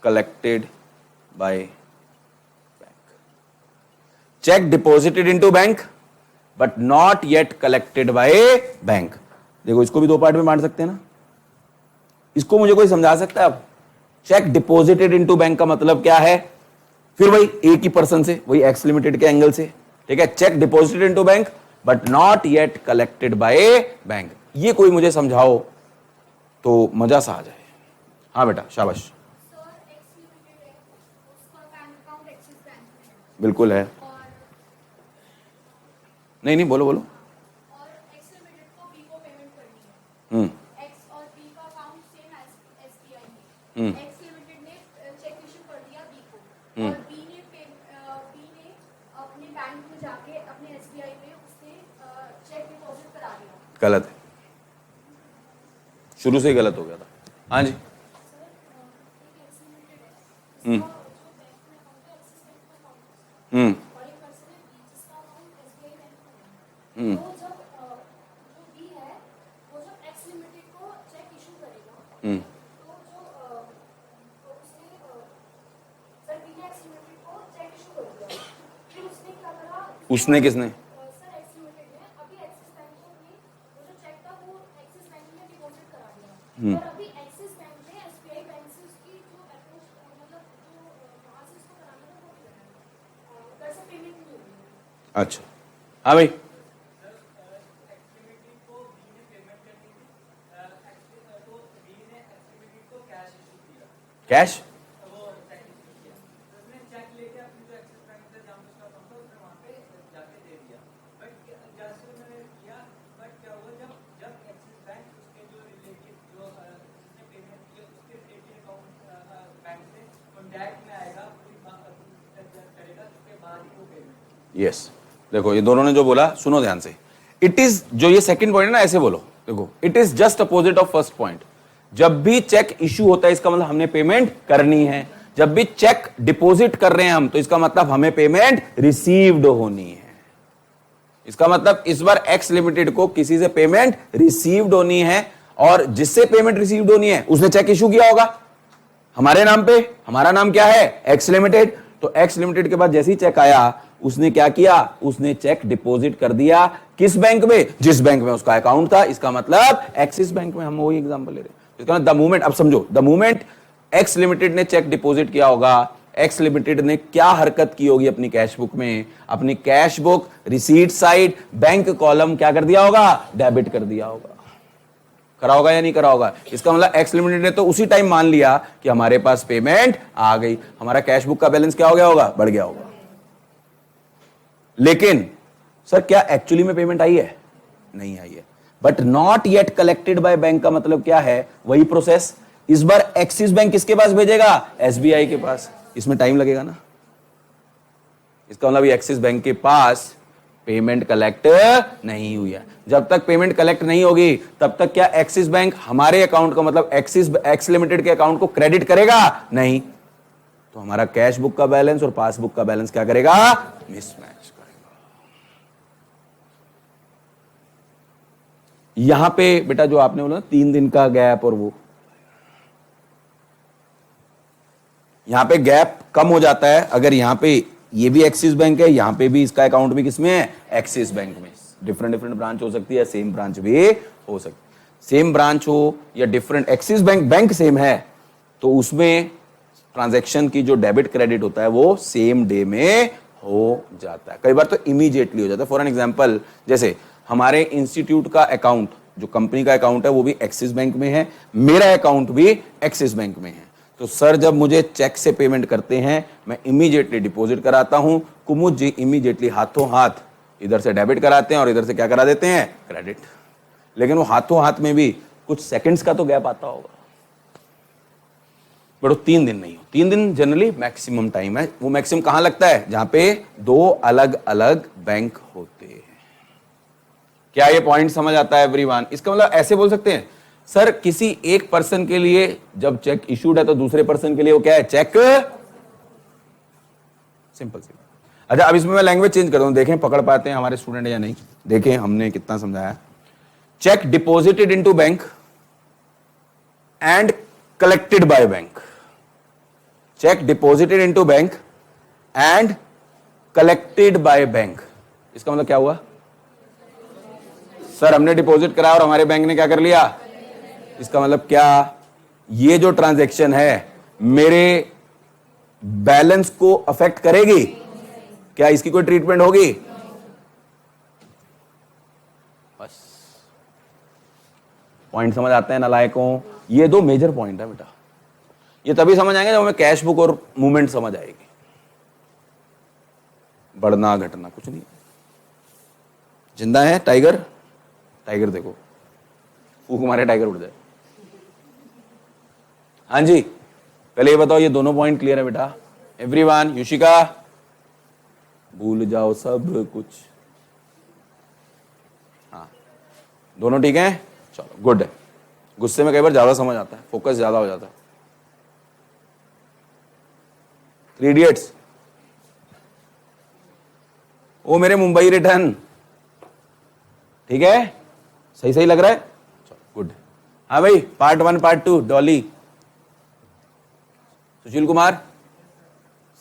collected by bank. Check deposited into bank but not yet collected by bank. देखो इसको भी 2 पार्ट में बांट सकते हैं ना। इसको मुझे कोई समझा सकता है? अब चेक डिपॉजिटेड इनटू बैंक का मतलब क्या है? फिर वही एक ही पर्सन से, वही एक्स लिमिटेड के एंगल से, ठीक है। Check deposited into bank but not yet collected by bank. ये कोई मुझे समझाओ तो मजा सा आ जाए। हाँ बेटा शाबाश। बिल्कुल है। नहीं बोलो बोलो। और एक्स लिमिटेड को बी को पेमेंट करनी है। एक्स और बी का अकाउंट सेम एसबीआई में। एक्स लिमिटेड ने चेक इशू कर दिया बी को, और बी ने अपने बैंक में जाके अपने एसबीआई में उसने चेक डिपॉजिट करा दिया। गलत है, शुरू से ही गलत हो गया था। हाँ जी। उसने किसने? अभी एक्सिस बैंक ने एसबीआई बैंक से उसकी जो अप्रोच मतलब जो वहां से उसको कराना था वो किया, वैसे पेमेंट नहीं हुई। अच्छा हाँ भाई। Cash yes. देखो ये दोनों ने जो बोला सुनो ध्यान से। इट इज, जो ये सेकंड पॉइंट है ना, ऐसे बोलो। देखो it is just opposite of first point. जब भी चेक इशू होता है इसका मतलब हमने पेमेंट करनी है। जब भी चेक डिपॉजिट कर रहे हैं हम, तो इसका मतलब हमें पेमेंट रिसीव्ड होनी है। इसका मतलब इस बार एक्स लिमिटेड को किसी से पेमेंट रिसीव्ड होनी है, और जिससे पेमेंट रिसीव्ड होनी है उसने चेक इशू किया होगा। हमारे नाम पे, हमारा नाम क्या है, एक्स लिमिटेड। तो एक्स लिमिटेड के बाद जैसे ही चेक आया, उसने क्या किया, उसने चेक डिपॉजिट कर दिया किस बैंक में, जिस बैंक में उसका अकाउंट था। इसका मतलब एक्सिस बैंक में। हम वही एग्जांपल ले रहे हैं। इसका मतलब द मोमेंट, अब समझो, द मोमेंट एक्स लिमिटेड ने चेक डिपॉजिट किया होगा, एक्स लिमिटेड ने क्या हरकत की होगी अपनी कैश बुक में, अपनी cash book receipt side bank column क्या कर दिया होगा, डेबिट कर दिया होगा। करा होगा या नहीं करा होगा। इसका मतलब एक्स लिमिटेड ने तो उसी टाइम मान लिया कि हमारे पास पेमेंट आ गई, हमारा कैश बुक का बैलेंस क्या हो गया होगा, बढ़ गया होगा। लेकिन सर क्या एक्चुअली में पेमेंट आई है, नहीं आई है। But not yet collected by bank का मतलब क्या है, वही प्रोसेस इस बार एक्सिस बैंक किसके पास भेजेगा, एसबीआई के पास। इसमें टाइम लगेगा ना। इसका मतलब एक्सिस बैंक के पास पेमेंट कलेक्ट नहीं हुई है। जब तक पेमेंट कलेक्ट नहीं होगी तब तक क्या एक्सिस बैंक हमारे अकाउंट का मतलब एक्स लिमिटेड के अकाउंट को क्रेडिट करेगा, नहीं। तो हमारा कैश बुक का बैलेंस और पासबुक का बैलेंस क्या करेगा, मिसमैच करेगा। यहां पे बेटा जो आपने बोला 3 दिन का गैप, और वो यहां पे गैप कम हो जाता है अगर यहां पे ये भी एक्सिस बैंक है, यहां पे भी इसका अकाउंट भी किसमें है, एक्सिस बैंक में। डिफरेंट डिफरेंट ब्रांच हो सकती है, सेम ब्रांच भी हो सकती है। सेम ब्रांच हो या डिफरेंट, एक्सिस बैंक सेम है तो उसमें ट्रांजैक्शन की जो डेबिट क्रेडिट होता है वो सेम डे में हो जाता है, कई बार तो इमीडिएटली हो जाता है। फॉर एन एग्जांपल, जैसे हमारे इंस्टीट्यूट का अकाउंट, जो कंपनी का अकाउंट है वो भी एक्सिस बैंक में है, मेरा अकाउंट भी एक्सिस बैंक में है। तो सर जब मुझे चेक से पेमेंट करते हैं मैं इमीडिएटली डिपॉजिट कराता हूं, कुमुद जी इमीडिएटली हाथों हाथ इधर से डेबिट कराते हैं और इधर से क्या करा देते हैं, क्रेडिट। लेकिन वो हाथों हाथ में भी कुछ सेकंड्स का तो गैप आता होगा, बट 3 दिन नहीं हो। 3 दिन जनरली मैक्सिमम टाइम है। वो मैक्सिमम कहां लगता है, जहां पे 2 अलग अलग बैंक होते हैं। क्या ये पॉइंट समझ आता है एवरीवन? इसका मतलब ऐसे बोल सकते हैं सर किसी एक पर्सन के लिए जब चेक इशूड है तो दूसरे पर्सन के लिए वो क्या है, चेक। सिंपल सी। अच्छा अब इसमें मैं लैंग्वेज चेंज कर दूं, देखें पकड़ पाते हैं हमारे स्टूडेंट या नहीं। देखें हमने कितना समझाया। Check deposited into bank and collected by bank. Check deposited into bank and collected by bank. इसका मतलब क्या हुआ, सर हमने डिपॉजिट कराया और हमारे बैंक ने क्या कर लिया। इसका मतलब क्या, ये जो ट्रांजैक्शन है मेरे बैलेंस को अफेक्ट करेगी क्या, इसकी कोई ट्रीटमेंट होगी, बस। पॉइंट समझ आते हैं नालायकों। ये 2 मेजर पॉइंट है बेटा, ये तभी समझ आएंगे जब हमें कैश बुक और मूवमेंट समझ आएगी। बढ़ना घटना कुछ नहीं। जिंदा है टाइगर, टाइगर देखो फूक मारे टाइगर उड़ जाए। हाँ जी पहले ये बताओ, ये दोनों पॉइंट क्लियर है बेटा एवरीवन? युशिका भूल जाओ सब कुछ, हाँ दोनों ठीक है, चलो गुड है। गुस्से में कई बार ज्यादा समझ आता है, फोकस ज्यादा हो जाता है। 3 इडियट्स, वो मेरे मुंबई रिटर्न, ठीक है, सही सही लग रहा है, चलो गुड। हाँ भाई पार्ट 1 पार्ट 2 डॉली, सुशील कुमार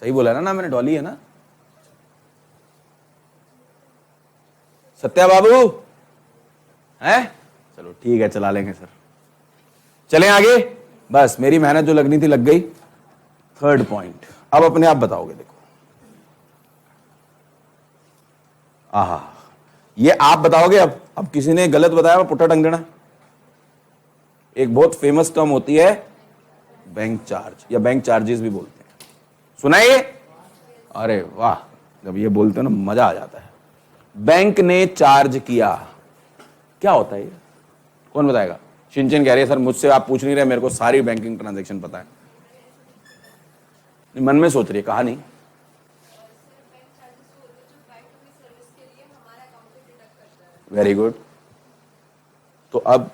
सही बोला ना मैंने, डॉली है ना। सत्या बाबू है, चलो ठीक है चला लेंगे सर। चलें आगे, बस मेरी मेहनत जो लगनी थी लग गई। 3rd पॉइंट अब अपने आप बताओगे, देखो आहा ये आप बताओगे। अब किसी ने गलत बताया वो पुट्ठा टंग देना। एक बहुत फेमस टर्म होती है बैंक चार्ज या बैंक चार्जेस भी बोलते हैं, सुना है ये? अरे वाह, जब ये बोलते हैं ना मजा आ जाता है। बैंक ने चार्ज किया, क्या होता है ये, कौन बताएगा? शिनचन कह रही है सर मुझसे आप पूछ नहीं रहे, मेरे को सारी बैंकिंग ट्रांजैक्शन पता है। मन में सोच रही है, कहा नहीं। Very good. तो अब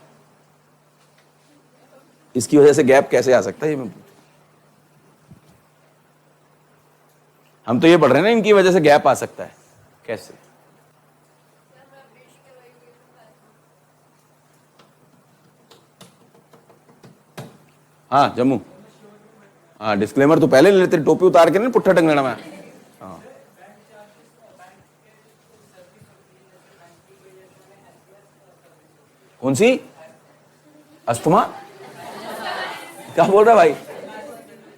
इसकी वजह से गैप कैसे आ सकता है, ये मैं हम तो ये पढ़ रहे हैं ना, इनकी वजह से गैप आ सकता है कैसे। हाँ जम्मू, हाँ डिस्क्लेमर तो पहले ले लेते, टोपी उतार के नहीं पुट्ठा टंग लेना मैं। हाँ कौन सी अस्थमा, क्या बोल रहा भाई?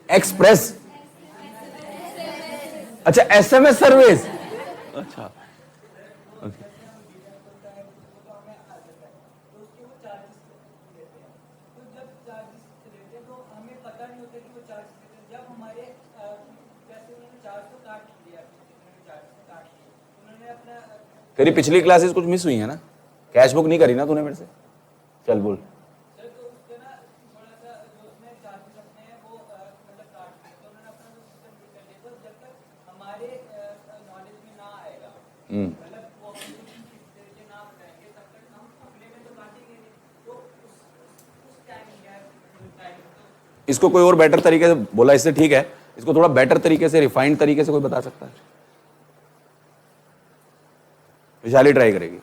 एक्सप्रेस, अच्छा एसएमएस सर्विस, अच्छा तेरी पिछली क्लासेस कुछ मिस हुई है ना, कैश बुक नहीं करी ना तूने मेरे से, चल बोल। इसको कोई और बेटर तरीके से बोला, इससे ठीक है, इसको थोड़ा बेटर तरीके से, रिफाइंड तरीके से कोई बता सकता है? विशाली ट्राई करेगी।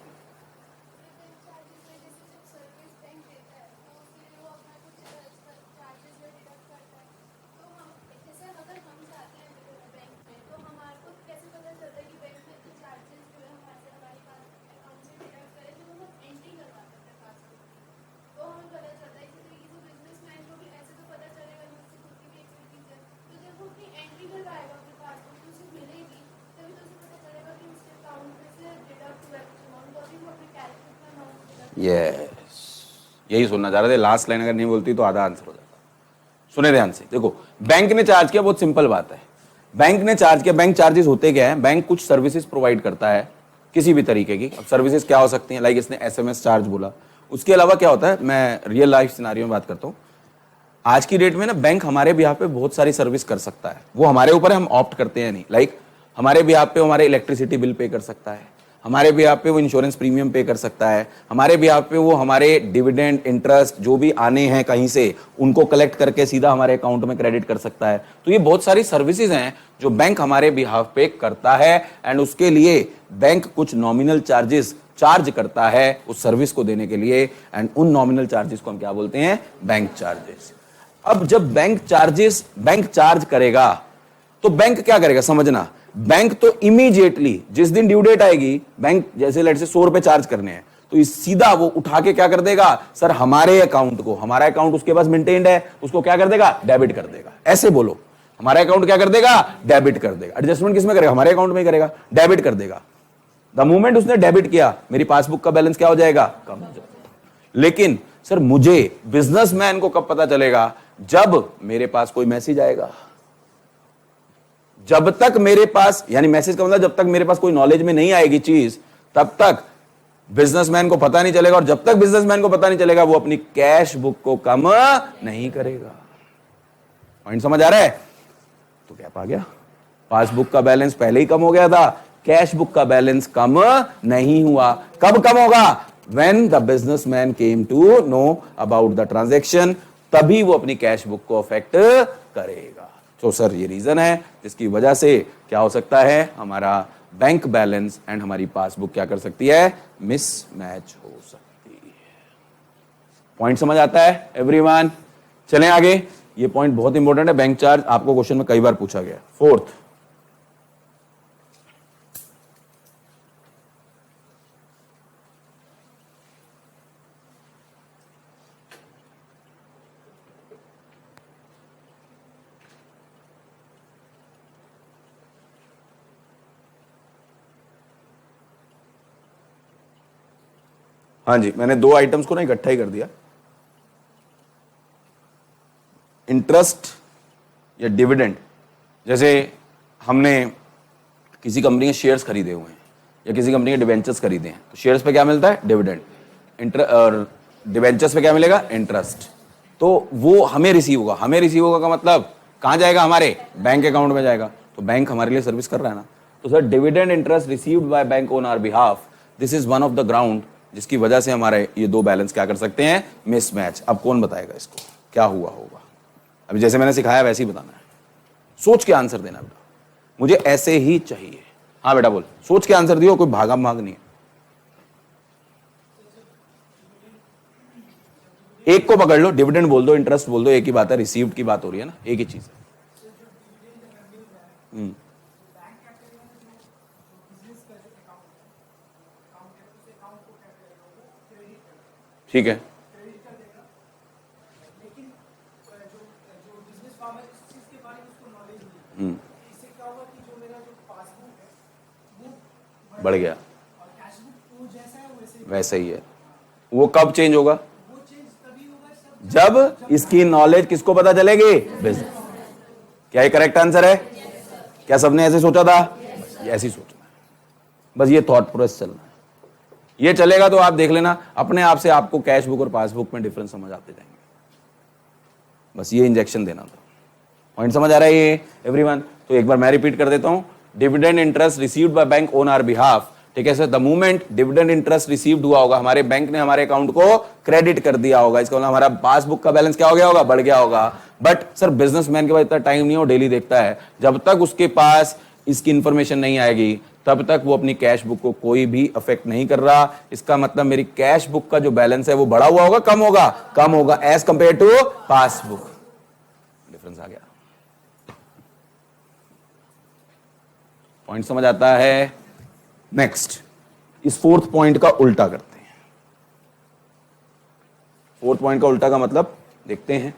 यस, यही सुनना चाह रहे थे, लास्ट लाइन अगर नहीं बोलती तो आधा आंसर हो जाता। सुने ध्यान से, देखो बैंक ने चार्ज किया, बहुत सिंपल बात है, बैंक ने चार्ज किया। बैंक चार्जेस होते क्या है? बैंक कुछ सर्विसेज प्रोवाइड करता है किसी भी तरीके की। अब सर्विसेज क्या हो सकती हैं? लाइक इसने एसएमएस चार्ज बोला, उसके अलावा क्या होता है, मैं रियल लाइफ सिनारियो में बात करता हूँ। आज की डेट में ना बैंक हमारे बिहाफ पे बहुत सारी सर्विस कर सकता है, वो हमारे ऊपर है, हम ऑप्ट करते हैं नहीं। लाइक हमारे बिहाफ पे हमारे इलेक्ट्रिसिटी बिल पे कर सकता है, हमारे बिहाफ पे वो इंश्योरेंस प्रीमियम पे कर सकता है, हमारे बिहाफ पे वो हमारे डिविडेंड इंटरेस्ट जो भी आने हैं कहीं से उनको कलेक्ट करके सीधा हमारे अकाउंट में क्रेडिट कर सकता है। तो ये बहुत सारी सर्विसेज हैं जो बैंक हमारे बिहाफ पे करता है, एंड उसके लिए बैंक कुछ नॉमिनल चार्जेस चार्ज करता है उस सर्विस को देने के लिए, एंड उन नॉमिनल चार्जेस को हम क्या बोलते हैं? Bank charges. अब जब बैंक चार्ज करेगा तो बैंक क्या करेगा? समझना, बैंक तो इमीडिएटली जिस दिन ड्यू डेट आएगी, बैंक जैसे लेट से 100 रुपए चार्ज करने हैं तो इस सीधा वो उठा के क्या कर देगा? सर हमारे अकाउंट को, हमारा अकाउंट उसके पास मेंटेन्ड है, उसको क्या कर देगा? डेबिट कर देगा। ऐसे बोलो, हमारा अकाउंट क्या कर देगा? डेबिट कर देगा। एडजस्टमेंट किसमें करेगा? हमारे अकाउंट में ही करेगा, डेबिट कर देगा। द मोमेंट उसने डेबिट किया, मेरी पासबुक का बैलेंस क्या हो जाएगा? कम हो जाएगा। लेकिन सर मुझे बिजनेसमैन को कब पता चलेगा? जब मेरे पास कोई मैसेज आएगा। जब तक मेरे पास, यानी मैसेज का मतलब जब तक मेरे पास कोई नॉलेज में नहीं आएगी चीज, तब तक बिजनेसमैन को पता नहीं चलेगा, और जब तक बिजनेसमैन को पता नहीं चलेगा वो अपनी कैश बुक को कम नहीं करेगा। पॉइंट समझ आ रहा है? तो क्या पा गया? पासबुक का बैलेंस पहले ही कम हो गया था, कैश बुक का बैलेंस कम नहीं हुआ। कब कम होगा? When the businessman came to know about the transaction, तभी वो अपनी कैश बुक को अफेक्ट करेगा। तो सर ये रीजन है जिसकी वजह से क्या हो सकता है? हमारा बैंक बैलेंस एंड हमारी पासबुक क्या कर सकती है? मिसमैच हो सकती है। पॉइंट समझ आता है एवरीवन? चलें आगे, ये पॉइंट बहुत इंपॉर्टेंट है। बैंक चार्ज आपको क्वेश्चन में कई बार पूछा गया। फोर्थ, हाँ जी, मैंने दो आइटम्स को ना इकट्ठा ही कर दिया, इंटरेस्ट या डिविडेंड। जैसे हमने किसी कंपनी के शेयर्स खरीदे हुए हैं या किसी कंपनी के डिवेंचर्स खरीदे हैं, तो शेयर्स पे क्या मिलता है? डिविडेंड। और डिवेंचर्स पे क्या मिलेगा? इंटरेस्ट। तो वो हमें रिसीव होगा। हमें रिसीव होगा का मतलब कहां जाएगा? हमारे बैंक अकाउंट में जाएगा। तो बैंक हमारे लिए सर्विस कर रहा है ना। तो sir dividend interest received by bank on our behalf, this is one of the ground जिसकी वजह से हमारे ये दो बैलेंस क्या कर सकते हैं? मिसमैच। अब कौन बताएगा इसको क्या हुआ होगा? अभी जैसे मैंने सिखाया वैसे ही बताना है, सोच के आंसर देना बेटा, मुझे ऐसे ही चाहिए। हाँ बेटा बोल, सोच के आंसर दियो, कोई भागा भाग नहीं है। एक को पकड़ लो, डिविडेंड बोल दो, इंटरेस्ट बोल दो, एक ही बात है, रिसीव्ड की बात हो रही है ना, एक ही चीज है। बैंक कैपिटल में जो बिजनेस का जो अकाउंट है उस अकाउंट को क्या करेगा वो क्रेडिट करेगा, ठीक है, क्रेडिट कर देगा। लेकिन जो जो बिजनेस फार्म है इस चीज़ के बारे में उसको नॉलेज नहीं है। इससे क्या होगा कि जो मेरा जो पासबुक है वो बढ़ गया, और कैशबुक वो जैसा है वैसे वैसे ही है। वो कब चेंज होगा? वो चेंज तभी होगा जब इसकी नॉलेज किसको पता चलेगी? बिजनेस। क्या ये करेक्ट आंसर है? क्या सबने ऐसे सोचा था? ये ऐसे ही सोचना है, बस ये थॉट प्रोसेस चलना है। ये चलेगा तो आप देख लेना अपने आप से आपको कैश बुक और पासबुक में डिफरेंस समझ आते जाएंगे। बस ये इंजेक्शन देना था। पॉइंट समझ आ रहा है ये एवरीवन? तो एक बार मैं रिपीट कर देता हूं। Dividend interest received by bank on our behalf, ठीक है sir. The moment dividend interest received हुआ होगा, हमारे बैंक ने हमारे अकाउंट को क्रेडिट कर दिया होगा, इसका मतलब हमारा पासबुक का बैलेंस क्या हो गया होगा? बढ़ गया होगा। बट सर बिजनेसमैन के पास इतना टाइम नहीं हो, डेली देखता है, जब तक उसके पास इसकी इंफॉर्मेशन नहीं आएगी तब तक वो अपनी कैश बुक को कोई भी अफेक्ट नहीं कर रहा। इसका मतलब मेरी कैश बुक का जो बैलेंस है वो बढ़ा हुआ होगा, कम होगा? कम होगा as compare to passbook. Difference आ गया? पॉइंट समझ आता है? नेक्स्ट, इस फोर्थ पॉइंट का उल्टा करते हैं। फोर्थ पॉइंट का उल्टा का मतलब देखते हैं।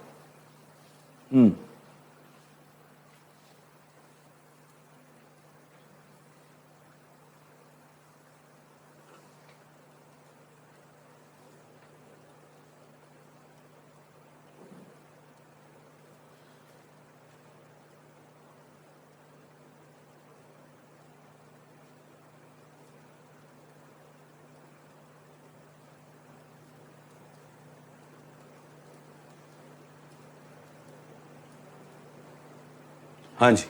हाँ जी,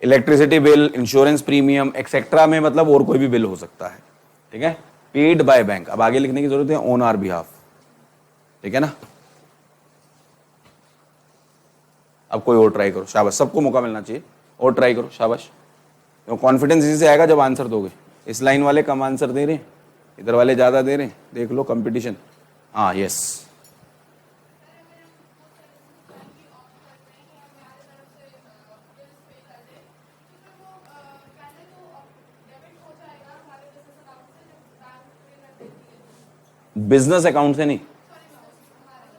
electricity bill, insurance premium etcetera में मतलब और कोई भी बिल हो सकता है, ठीक है। पेड बाय बैंक, अब आगे लिखने की जरूरत है ऑन आवर बिहाफ, ठीक है ना। अब कोई और ट्राई करो, शाबाश, सबको मौका मिलना चाहिए, और ट्राई करो, शाबाश। तो कॉन्फिडेंस इसी से आएगा जब आंसर दोगे। इस लाइन वाले कम आंसर दे रहे हैं, इधर वाले ज्यादा दे रहे हैं, देख लो कंपटीशन। हाँ यस, बिजनेस अकाउंट से नहीं,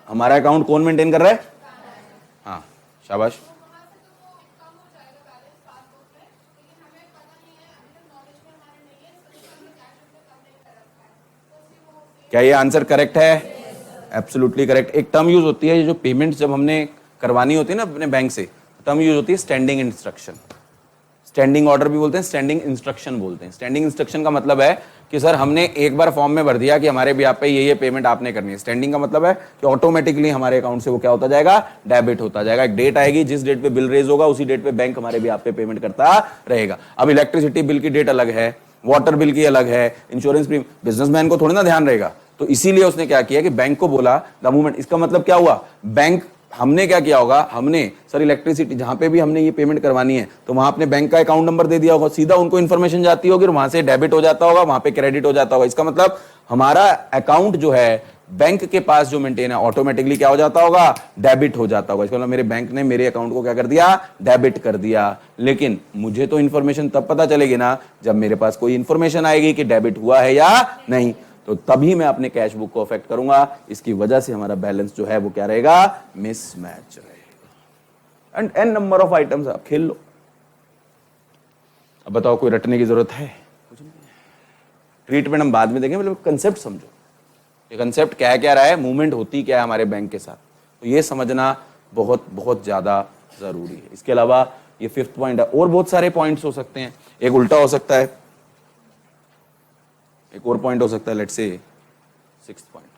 हमारा अकाउंट कौन मेंटेन कर रहा है? हाँ शाबाश, क्या ये आंसर करेक्ट है? Absolutely correct. एक टर्म यूज होती है, ये जो पेमेंट जब हमने करवानी होती है ना अपने बैंक से, टर्म यूज होती है स्टैंडिंग इंस्ट्रक्शन। स्टैंडिंग ऑर्डर भी बोलते हैं, स्टैंडिंग इंस्ट्रक्शन बोलते हैं। स्टैंडिंग इंस्ट्रक्शन का मतलब है कि सर हमने एक बार फॉर्म में भर दिया कि हमारे भी आप पे ये पेमेंट आपने करनी है। स्टैंडिंग का मतलब है कि ऑटोमेटिकली हमारे अकाउंट से वो क्या होता जाएगा? डेबिट होता जाएगा। एक डेट आएगी, जिस डेट पे बिल रेज होगा उसी डेट पे बैंक हमारे भी आप पे पेमेंट करता रहेगा। अब इलेक्ट्रिसिटी बिल की डेट अलग है, वाटर बिल की अलग है, इंश्योरेंस प्रीमियम, बिजनेसमैन को थोड़ी ना ध्यान रहेगा। तो इसीलिए उसने क्या किया कि बैंक को बोला द मोमेंट, इसका मतलब क्या हुआ? बैंक, हमने क्या किया होगा, हमने सर इलेक्ट्रिसिटी जहां पे भी हमने ये पेमेंट करवानी है तो वहां अपने बैंक का अकाउंट नंबर दे दिया होगा, सीधा उनको इन्फॉर्मेशन जाती होगी और वहां से डेबिट हो जाता होगा, वहां पे क्रेडिट हो जाता होगा। इसका मतलब हमारा अकाउंट जो है बैंक के पास जो मेंटेन है ऑटोमेटिकली क्या हो जाता होगा? डेबिट हो जाता होगा। इसका मतलब मेरे बैंक ने मेरे अकाउंट को क्या कर दिया? डेबिट कर दिया। लेकिन मुझे तो इन्फॉर्मेशन तब पता चलेगी ना जब मेरे पास कोई इन्फॉर्मेशन आएगी कि डेबिट हुआ है या नहीं, तो तभी मैं अपने कैश बुक को अफेक्ट करूंगा। इसकी वजह से हमारा बैलेंस जो है वो क्या रहेगा? मिसमैच रहेगा। And an number of items, आप खेल लो। अब बताओ कोई रटने की जरूरत है? ट्रीटमेंट हम बाद में देखेंगे, मतलब कंसेप्ट समझो। ये कंसेप्ट क्या क्या रहा है, मूवमेंट होती क्या है हमारे बैंक के साथ, तो ये समझना बहुत बहुत ज्यादा जरूरी है। इसके अलावा ये फिफ्थ पॉइंट है, और बहुत सारे पॉइंट्स हो सकते हैं। एक उल्टा हो सकता है, एक और पॉइंट हो सकता है, let's say sixth point.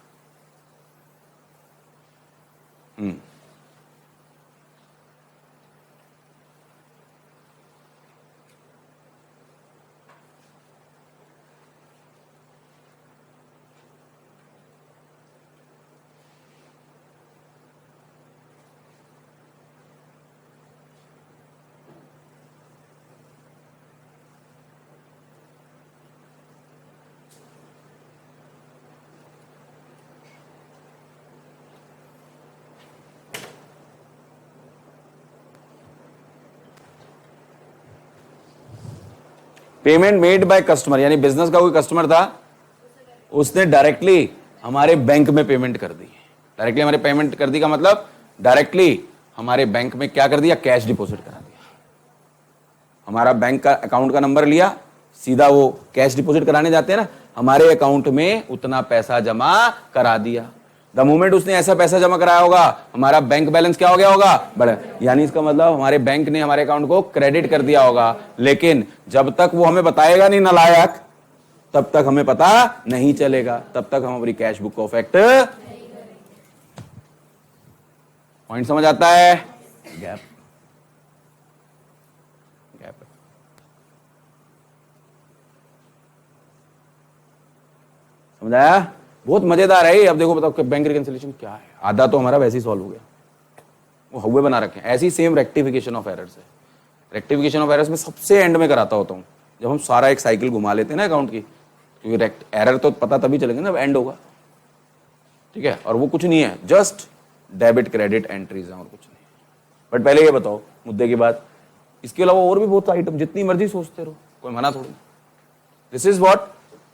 Payment made by customer, यानी बिजनेस का कोई कस्टमर था, उसने डायरेक्टली हमारे बैंक में पेमेंट कर दी। डायरेक्टली हमारे पेमेंट कर दी का मतलब डायरेक्टली हमारे बैंक में क्या कर दिया, कैश डिपॉजिट करा दिया। हमारा बैंक का अकाउंट का नंबर लिया, सीधा वो कैश डिपॉजिट कराने जाते हैं ना, हमारे अकाउंट में उतना पैसा जमा करा दिया। द मोमेंट उसने ऐसा पैसा जमा कराया होगा, हमारा बैंक बैलेंस क्या हो गया होगा, बढ़ा। यानी इसका मतलब हमारे बैंक ने हमारे अकाउंट को क्रेडिट कर दिया होगा। लेकिन जब तक वो हमें बताएगा नहीं नालायक, तब तक हमें पता नहीं चलेगा, तब तक हम हमारी कैश बुक को अफेक्ट। पॉइंट समझ आता है? गैप गैप समझ आया? बहुत मजेदार है ये। अब देखो बताओ कि बैंक रिकंसिलिएशन क्या है। आधा तो हमारा वैसे ही सॉल्व हो गया, वो हुए बना रखे हैं। ऐसी सेम रेक्टिफिकेशन ऑफ एरर्स है। रेक्टिफिकेशन ऑफ एरर्स में सबसे एंड में कराता होता हूं, जब हम सारा एक साइकिल घुमा लेते हैं ना अकाउंट की, क्योंकि एरर तो पता तभी चलेगा ना एंड होगा, ठीक है। और वो कुछ नहीं है, जस्ट डेबिट क्रेडिट एंट्रीज हैं और कुछ नहीं। बट पहले ये बताओ मुद्दे की बात, इसके अलावा और भी बहुत आइटम जितनी मर्जी सोचते रहो, कोई मना थोड़ी। This is what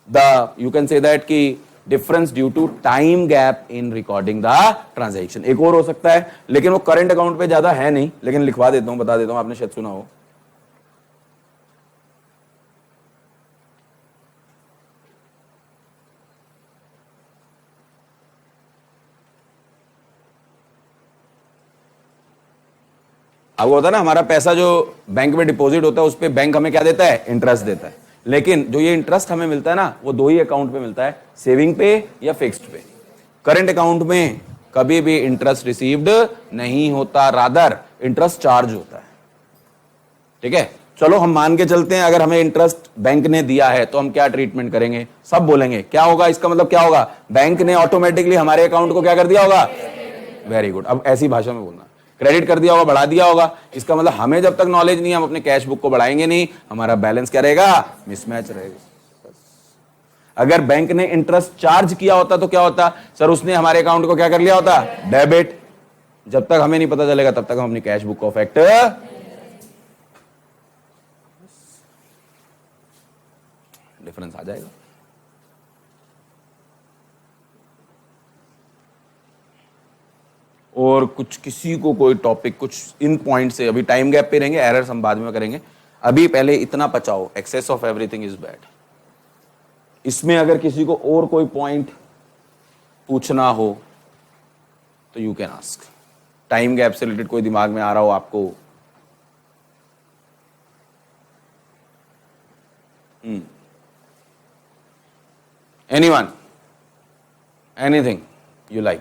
the you can say that कि difference due to time gap in recording the transaction. एक और हो सकता है, लेकिन वो करंट अकाउंट पे ज्यादा है नहीं, लेकिन लिखवा देता हूं, बता देता हूं, आपने शायद सुना हो। अब होता है ना, हमारा पैसा जो बैंक में डिपॉजिट होता है उस पे बैंक हमें क्या देता है, इंटरेस्ट देता है। लेकिन जो ये इंटरेस्ट हमें मिलता है ना, वो दो ही अकाउंट पे मिलता है, सेविंग पे या फिक्स्ड पे। करंट अकाउंट में कभी भी इंटरेस्ट रिसीव्ड नहीं होता, रादर इंटरेस्ट चार्ज होता है, ठीक है। चलो हम मान के चलते हैं अगर हमें इंटरेस्ट बैंक ने दिया है तो हम क्या ट्रीटमेंट करेंगे, सब बोलेंगे क्या होगा, इसका मतलब क्या होगा, बैंक ने ऑटोमेटिकली हमारे अकाउंट को क्या कर दिया होगा, वेरी गुड। अब ऐसी भाषा में बोलना, क्रेडिट कर दिया होगा, बढ़ा दिया होगा। इसका मतलब हमें जब तक नॉलेज नहीं है, हम अपने कैश बुक को बढ़ाएंगे नहीं, हमारा बैलेंस क्या रहेगा, मिसमैच रहेगा। अगर बैंक ने इंटरेस्ट चार्ज किया होता तो क्या होता, सर उसने हमारे अकाउंट को क्या कर लिया होता, डेबिट। जब तक हमें नहीं पता चलेगा तब तक हम अपनी कैश बुक को अफेक्ट। डिफरेंस आ जाएगा। और कुछ किसी को कोई टॉपिक, कुछ इन पॉइंट से, अभी टाइम गैप पे रहेंगे, एरर्स हम बाद में करेंगे, अभी पहले इतना पचाओ, excess of everything is bad. इसमें अगर किसी को और कोई पॉइंट पूछना हो तो you can ask. Time gap से रिलेटेड कोई दिमाग में आ रहा हो आपको, एनीवन, एनीथिंग यू लाइक।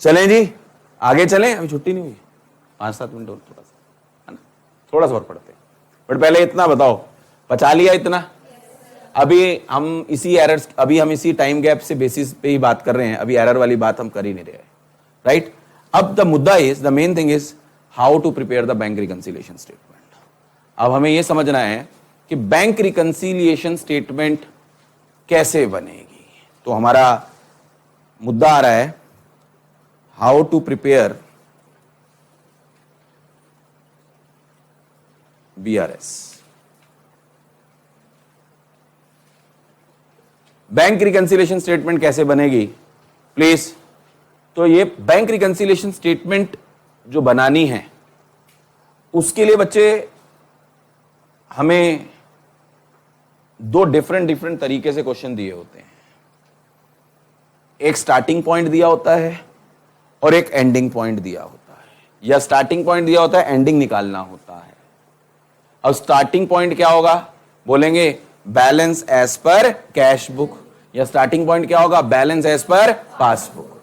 चलें जी, आगे चलें, अभी छुट्टी नहीं हुई, 5-7 मिनट और थोड़ा सा है ना, थोड़ा सा और पढ़ते हैं। बट पहले इतना बताओ, पचा लिया इतना? अभी हम इसी एरर्स, अभी हम इसी टाइम गैप से बेसिस पे ही बात कर रहे हैं, अभी एरर वाली बात हम कर ही नहीं रहे, राइट। अब द मुद्दा is, the main thing is how to prepare the bank reconciliation statement. अब हमें यह समझना है कि बैंक रिकंसिलिएशन स्टेटमेंट कैसे बनेगी। तो हमारा मुद्दा आ रहा है how to prepare BRS, bank reconciliation statement कैसे बनेगी प्लीज। तो ये बैंक रिकंसिलिएशन स्टेटमेंट जो बनानी है, उसके लिए बच्चे हमें दो डिफरेंट तरीके से क्वेश्चन दिए होते हैं। एक स्टार्टिंग पॉइंट दिया होता है और एक एंडिंग पॉइंट दिया होता है, या स्टार्टिंग पॉइंट दिया होता है, एंडिंग निकालना होता है। अब स्टार्टिंग पॉइंट क्या होगा, बोलेंगे balance as per cash book, या स्टार्टिंग पॉइंट क्या होगा, बैलेंस एज पर पासबुक।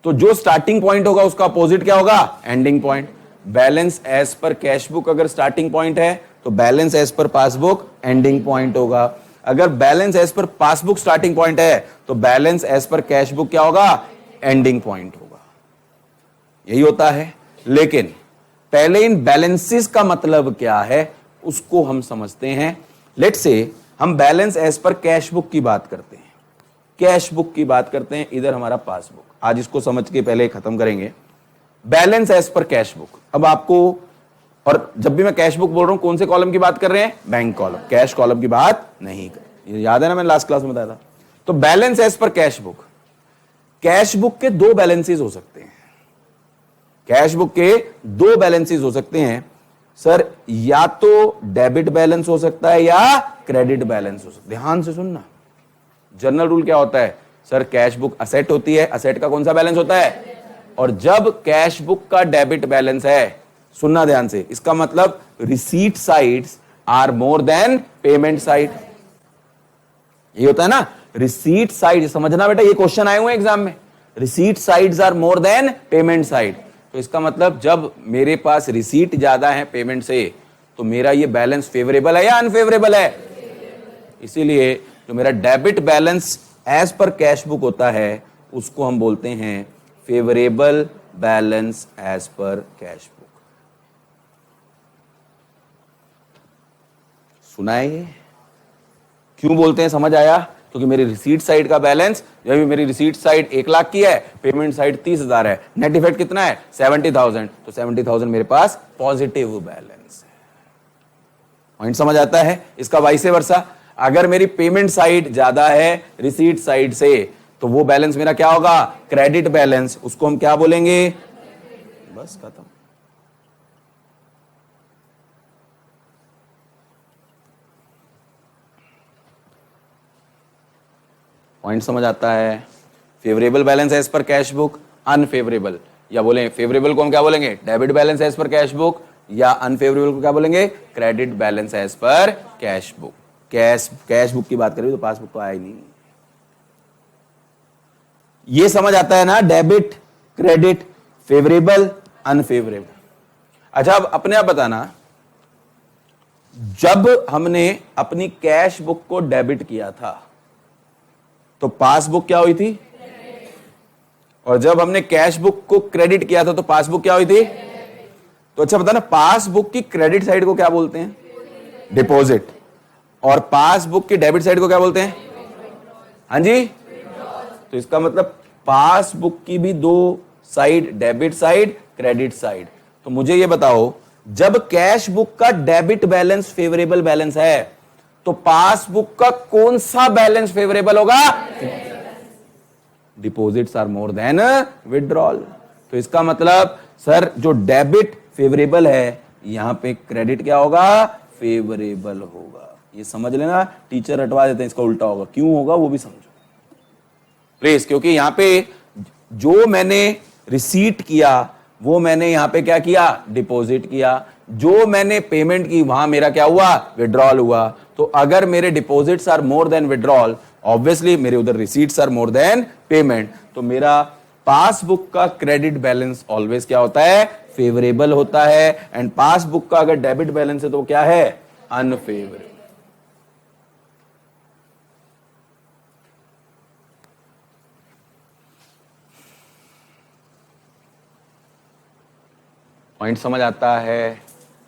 तो जो स्टार्टिंग पॉइंट होगा उसका अपोजिट क्या होगा, ending point. Balance as per cash book अगर स्टार्टिंग पॉइंट है तो balance as per passbook ending point होगा। अगर balance as per passbook starting point है तो balance as per cash book क्या होगा, एंडिंग पॉइंट होगा। यही होता है। लेकिन पहले इन बैलेंसेस का मतलब क्या है उसको हम समझते हैं। लेट्स से हम balance as per cash book की बात करते हैं। कैश बुक की बात करते हैं, इधर हमारा पासबुक। आज इसको समझ के पहले खत्म करेंगे। Balance as per cash book. अब आपको, और जब भी मैं कैश बुक बोल रहा हूं कौन से कॉलम की बात कर रहे हैं? बैंक कॉलम, कैश कॉलम की बात नहीं कर। ये याद है ना, मैंने लास्ट क्लास में बताया था। तो balance as per cash book, cash book के दो बैलेंसेस हो सकते हैं। कैश बुक के दो बैलेंसेस हो सकते हैं सर, या तो डेबिट बैलेंस हो सकता है या क्रेडिट बैलेंस हो सकता है। ध्यान से सुनना, जनरल रूल क्या होता है सर? कैश बुक असेट होती है, असेट का कौन सा बैलेंस होता है? और जब कैश बुक का डेबिट बैलेंस है, सुनना ध्यान से, इसका मतलब receipt sides are more than payment side. ये होता है ना, रिसीट साइड, समझना बेटा, ये क्वेश्चन आए हुए एग्जाम में। Receipt sides are more than payment side. तो इसका मतलब जब मेरे पास रिसीट ज्यादा है पेमेंट से, तो मेरा ये बैलेंस फेवरेबल है या अनफेवरेबल है? इसीलिए जो मेरा debit balance as per cash book होता है, उसको हम बोलते हैं favourable balance as per cash book. सुना है ये? क्यों बोलते हैं, समझ आया? क्योंकि मेरी रिसीट साइड का बैलेंस, जब भी मेरी रिसीट साइड 1 लाख की है, पेमेंट साइड 30,000 है, नेट इफेक्ट कितना है? 70,000। तो 70,000 मेरे पास पॉजिटिव बैलेंस है। पॉइंट समझ आता है? इसका वाइस वर्सा, अगर मेरी पेमेंट साइड ज्यादा है रिसीट साइड से, तो वो बैलेंस मेरा क्या होगा? Credit balance. उसको हम क्या बोलेंगे? बस खत्म। पॉइंट समझ आता है? Favourable balance as per cash book, unfavourable, या बोले फेवरेबल को हम क्या बोलेंगे? Debit balance as per cash book, या अनफेवरेबल को क्या बोलेंगे? Credit balance as per cash book. Cash book की बात करें तो पासबुक तो आया ही नहीं। ये समझ आता है ना? Debit, credit, favourable, unfavourable. अच्छा, अब अपने आप बताना, जब हमने अपनी कैश बुक को डेबिट किया था तो पासबुक क्या हुई थी? और जब हमने कैश बुक को क्रेडिट किया था तो पासबुक क्या हुई थी? तो अच्छा बताना, पासबुक की क्रेडिट साइड को क्या बोलते हैं? डिपॉजिट। और पासबुक की डेबिट साइड को क्या बोलते हैं? हाँ जी। तो इसका मतलब पासबुक की भी दो side, debit side, credit side. तो मुझे ये बताओ, जब कैश बुक का डेबिट बैलेंस फेवरेबल बैलेंस है, तो पासबुक का कौन सा बैलेंस फेवरेबल होगा? Deposits are more than withdrawal. तो इसका मतलब सर, जो डेबिट फेवरेबल है, यहां पे क्रेडिट क्या होगा? फेवरेबल होगा। ये समझ लेना, टीचर हटवा देते हैं, इसका उल्टा होगा। क्यों होगा वो भी समझो प्लीज, क्योंकि यहां पे जो मैंने रिसीट किया वो मैंने यहां पे क्या किया? डिपॉजिट किया। जो मैंने पेमेंट की वहां मेरा क्या हुआ? विड्रॉल हुआ। तो अगर मेरे deposits are more than withdrawal, obviously मेरे उधर receipts are more than payment, तो मेरा पासबुक का क्रेडिट बैलेंस ऑलवेज क्या होता है? फेवरेबल होता है। एंड पासबुक का अगर डेबिट बैलेंस है तो क्या है? अनफेवरेबल। पॉइंट समझ आता है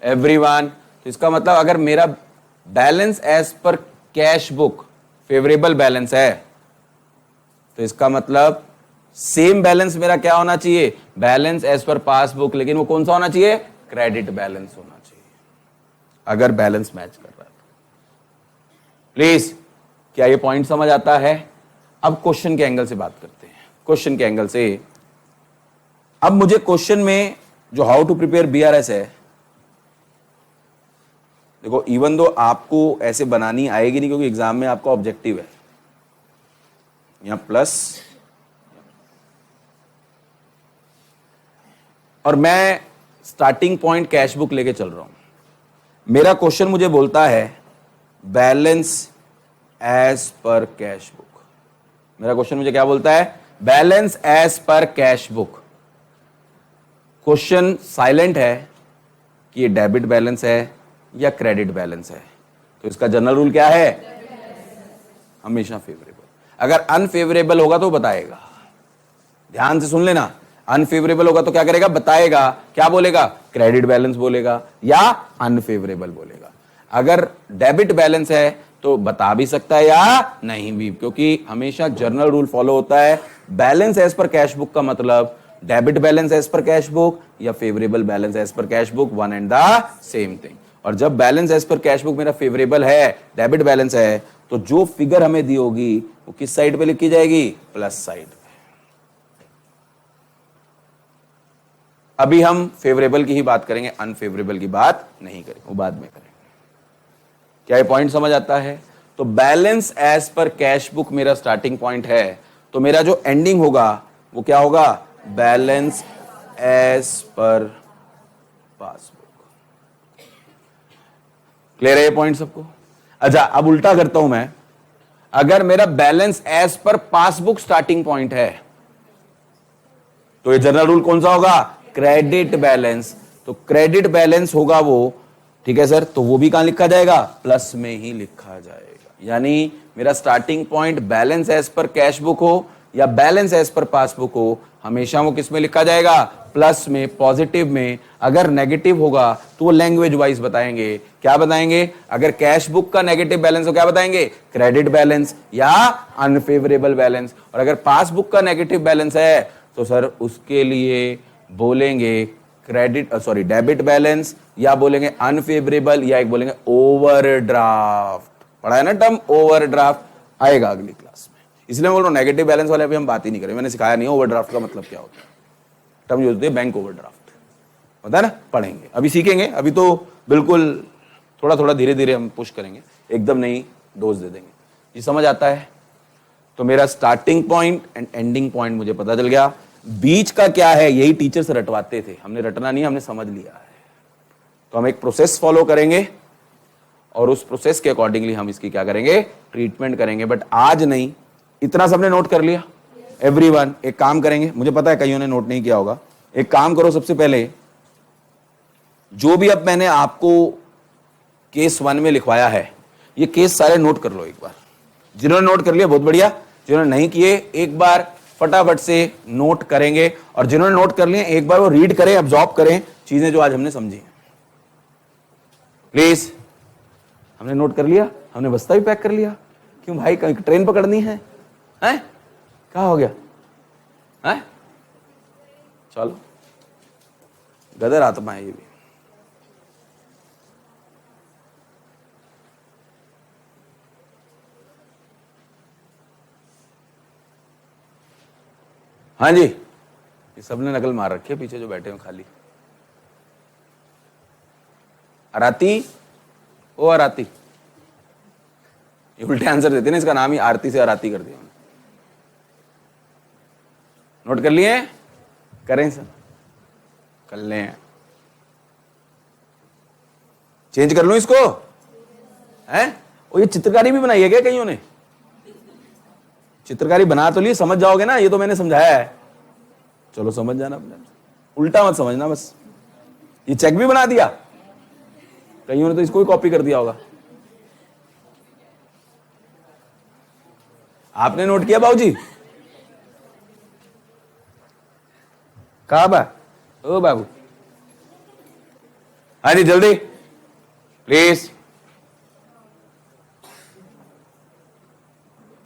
एवरीवन? तो इसका मतलब अगर मेरा balance as per cash book favourable balance है, तो इसका मतलब सेम बैलेंस मेरा क्या होना चाहिए? बैलेंस एज पर पासबुक, लेकिन वो कौन सा होना चाहिए? क्रेडिट बैलेंस होना चाहिए, अगर बैलेंस मैच कर रहा है। प्लीज, क्या ये पॉइंट समझ आता है? अब क्वेश्चन के एंगल से बात करते हैं। क्वेश्चन के एंगल से, अब मुझे क्वेश्चन में जो हाउ टू प्रिपेयर बीआरएस है, देखो, इवन दो आपको ऐसे बनानी आएगी नहीं, क्योंकि एग्जाम में आपका ऑब्जेक्टिव है, यहां प्लस, और मैं स्टार्टिंग पॉइंट कैश बुक लेके चल रहा हूं। मेरा क्वेश्चन मुझे बोलता है balance as per cash book. मेरा क्वेश्चन मुझे क्या बोलता है? Balance as per cash book. Question silent है कि ये डेबिट बैलेंस है या क्रेडिट बैलेंस है। तो इसका जनरल रूल क्या है? हमेशा फेवरेबल। अगर अनफेवरेबल होगा तो बताएगा। ध्यान से सुन लेना, अनफेवरेबल होगा तो क्या करेगा? बताएगा। क्या बोलेगा? क्रेडिट बैलेंस बोलेगा या अनफेवरेबल बोलेगा। अगर डेबिट बैलेंस है तो बता भी सकता है या नहीं भी, क्योंकि हमेशा जर्नल रूल फॉलो होता है। Balance as per cash book का मतलब debit balance as per cash book या favourable balance as per cash book, one and the same thing. और जब balance as per cash book मेरा फेवरेबल है, debit balance है, तो जो फिगर हमें दी होगी वो किस साइड पे लिखी जाएगी? प्लस साइड पे। अभी हम फेवरेबल की ही बात करेंगे, अनफेवरेबल की बात नहीं करेंगे, वो बाद में करेंगे। क्या ये पॉइंट समझ आता है? तो balance as per cash book मेरा स्टार्टिंग पॉइंट है, तो मेरा जो एंडिंग होगा वो क्या होगा? Balance as per passbook. Clear है ये पॉइंट सबको? अच्छा, अब उल्टा करता हूं मैं। अगर मेरा balance as per passbook starting point है, तो ये जनरल रूल कौन सा होगा? Credit balance. तो क्रेडिट बैलेंस होगा वो, ठीक है सर, तो वो भी कहां लिखा जाएगा? प्लस में ही लिखा जाएगा। यानी मेरा starting point balance as per cash book हो या बैलेंस एज पर पासबुक हो, हमेशा वो किस में लिखा जाएगा? प्लस में, पॉजिटिव में। अगर नेगेटिव होगा तो वो लैंग्वेज वाइज बताएंगे। क्या बताएंगे? अगर कैश बुक का नेगेटिव बैलेंस हो क्या बताएंगे? क्रेडिट बैलेंस या अनफेवरेबल बैलेंस। और अगर पासबुक का नेगेटिव बैलेंस है तो सर उसके लिए बोलेंगे क्रेडिट डेबिट बैलेंस, या बोलेंगे अनफेवरेबल, या एक बोलेंगे ओवरड्राफ्ट। पढ़ा है ना टर्म ओवरड्राफ्ट? आएगा अगली क्लास में, इसलिए मैं बोल रहा हूं नेगेटिव बैलेंस वाले अभी हम बात ही नहीं करें। मैंने सिखाया नहीं ओवरड्राफ्ट का मतलब क्या होता है। टर्म यूज होती है बैंक ओवरड्राफ्ट, होता है ना? पढ़ेंगे, अभी सीखेंगे। अभी तो बिल्कुल थोड़ा थोड़ा धीरे धीरे हम पुश करेंगे, एकदम नहीं डोज दे देंगे। ये समझ आता है? तो मेरा starting point and ending point मुझे पता चल गया। बीच का क्या है यही टीचर से रटवाते थे, हमने रटना नहीं, हमने समझ लिया है। तो हम एक प्रोसेस फॉलो करेंगे और उस प्रोसेस के अकॉर्डिंगली हम इसकी क्या करेंगे? ट्रीटमेंट करेंगे। बट आज नहीं। इतना सबने नोट कर लिया? एवरीवन एक काम करेंगे, मुझे पता है कईयों ने नोट नहीं किया होगा। एक काम करो, सबसे पहले जो भी अब मैंने आपको केस 1 में लिखवाया है, ये केस सारे नोट कर लो एक बार। जिन्होंने नोट कर लिया बहुत बढ़िया, जिन्होंने नहीं किए एक बार फटाफट से नोट करेंगे, और जिन्होंने नोट कर लिए एक बार वो रीड करें, अब्सॉर्ब करें चीजें जो आज हमने समझी हैं। प्लीज, हमने नोट कर लिया, हमने बस्ता भी पैक कर लिया। क्यों भाई, कहीं ट्रेन पकड़नी है? हैं? क्या हो गया? हैं? चलो, गदर आत्मा है ये भी। हाँ जी, ये सबने नकल मार रखी है पीछे जो बैठे हैं खाली। अराती, ओ अराती, ये उल्टे आंसर देते ना, इसका नाम ही आरती से अराती कर दिया। नोट कर लिए? करें सर, कर लें। चेंज कर लूं इसको? हैं? और ये चित्रकारी भी बनाई है क्या कईयों ने? चित्रकारी बना तो ली, समझ जाओगे ना, ये तो मैंने समझाया है। चलो समझ जाना अपने, उल्टा मत समझना बस। ये चेक भी बना दिया कईयों ने, तो इसको भी कॉपी कर दिया होगा। आपने नोट किया बाबूजी? कहा बा? ओ बाबू, हाँ जी जल्दी प्लीज,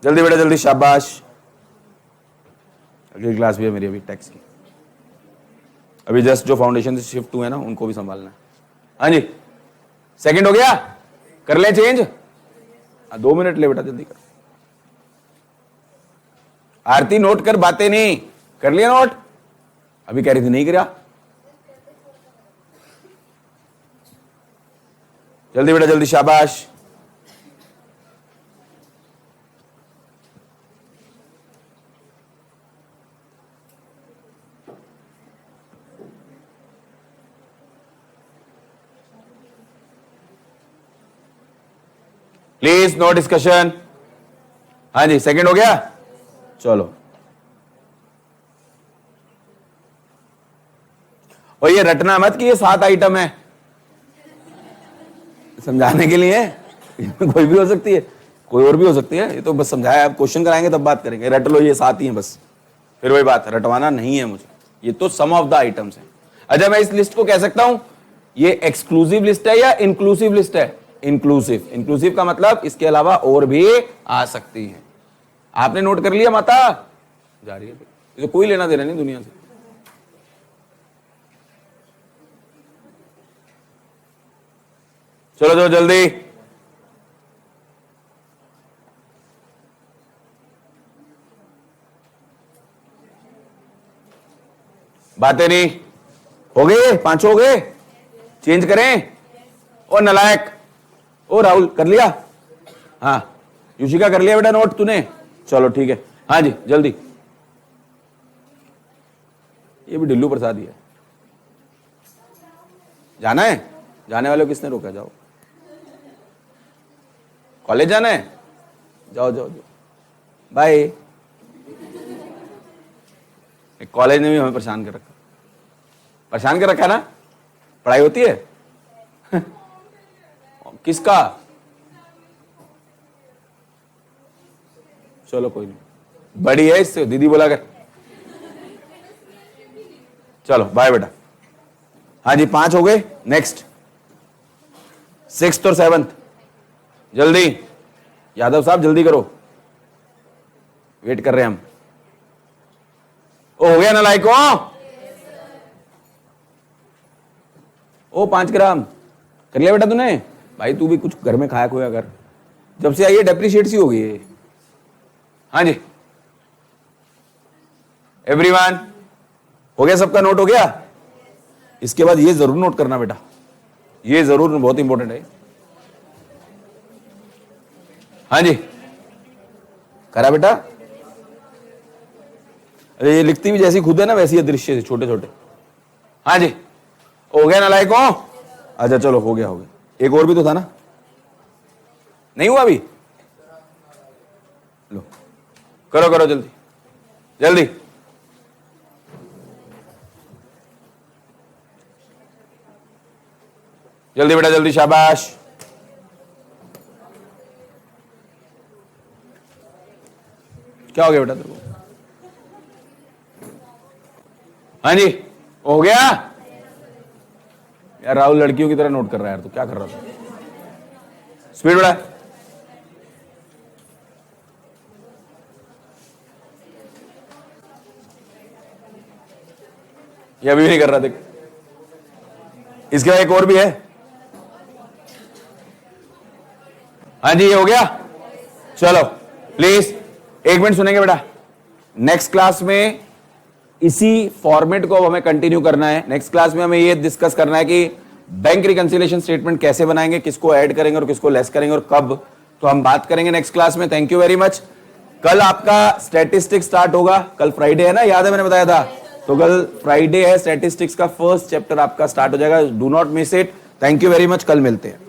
जल्दी बेटा जल्दी, शाबाश। अगली क्लास भी है मेरी अभी टैक्स की। अभी जस्ट जो फाउंडेशन से शिफ्ट हुए ना उनको भी संभालना है। हाँ जी, सेकंड हो गया? कर ले चेंज? 2 मिनट ले बेटा, जल्दी कर। आरती नोट कर, बातें नहीं कर लिया नोट? अभी कह रही थी नहीं करा। जल्दी बेटा जल्दी, शाबाश। Please no discussion. हाँ जी, सेकंड हो गया? चलो, और ये रटना मत कि ये 7 आइटम है, समझाने के लिए। कोई भी हो सकती है, कोई और भी हो सकती है, ये तो बस समझाया। अब क्वेश्चन कराएंगे तब बात करेंगे। रट लो, ये 7 ही है बस। फिर वही बात, रटवाना नहीं है मुझे, ये तो सम ऑफ द आइटम्स है। अच्छा, मैं इस लिस्ट को कह सकता हूं ये एक्सक्लूसिव लिस्ट है या इंक्लूसिव लिस्ट है? इंक्लूसिव। इंक्लूसिव का मतलब इसके अलावा और भी आ सकती है। आपने नोट कर लिया माता? जा रही है, इसे कोई लेना देना नहीं दुनिया से। चलो चलो जल्दी। बातें नहीं हो गए, 5 हो गए, चेंज करें? ओ नलायक, ओ राहुल कर लिया? हाँ युशिका कर लिया बेटा नोट तूने? चलो ठीक है, हाँ जी जल्दी। ये भी ढिल्लू प्रसाद ही है। जाना है? जाने वाले को किसने रोका? जाओ। कॉलेज जाना है? जाओ जाओ जाओ, बाय। कॉलेज ने भी हमें परेशान कर रखा। परेशान कर रखा ना? पढ़ाई होती है? किसका? चलो कोई नहीं, बड़ी है इससे, दीदी बोला कर। चलो बाय बेटा। हाँ जी 5 हो गए। नेक्स्ट 6th और 7th जल्दी। यादव साहब जल्दी करो, वेट कर रहे हैं हम। ओ हो गया ना लाइक? ओ 5 ग्राम कर लिया बेटा तूने? भाई तू भी कुछ घर में खाया खोया कर, जब से आई है डेप्रिशिएट सी हो गई है। हाँ जी एवरीवन हो गया, सबका नोट हो गया? इसके बाद ये जरूर नोट करना बेटा, ये जरूर, बहुत इंपॉर्टेंट है। हाँ जी करा बेटा? अरे ये लिखती भी जैसी खुद है ना वैसी है, दृश्य से छोटे छोटे। हाँ जी हो गया ना लाइक? अच्छा चलो हो गया हो गया। एक और भी तो था ना, नहीं हुआ अभी? लो करो करो जल्दी जल्दी। जल्दी बेटा जल्दी, शाबाश। क्या हो गया बेटा तेरे को? हाँ जी हो गया? यार राहुल लड़कियों की तरह नोट कर रहा है यार, तू क्या कर रहा था? स्पीड बढ़ा। ये अभी भी नहीं कर रहा, देख। इसके बाद एक और भी है। हाँ जी ये हो गया? चलो प्लीज 1 मिनट सुनेंगे बेटा। नेक्स्ट क्लास में इसी फॉर्मेट को हमें कंटिन्यू करना है। नेक्स्ट क्लास में हमें ये डिस्कस करना है कि बैंक रिकंसिलिएशन स्टेटमेंट कैसे बनाएंगे, किसको ऐड करेंगे और किसको लेस करेंगे और कब, तो हम बात करेंगे नेक्स्ट क्लास में। Thank you very much. कल आपका स्टैटिस्टिक्स स्टार्ट होगा, कल फ्राइडे है ना, याद है मैंने बताया था? तो कल फ्राइडे है, स्टैटिस्टिक्स का फर्स्ट चैप्टर आपका स्टार्ट हो जाएगा, do not miss it. Thank you very much, कल मिलते हैं।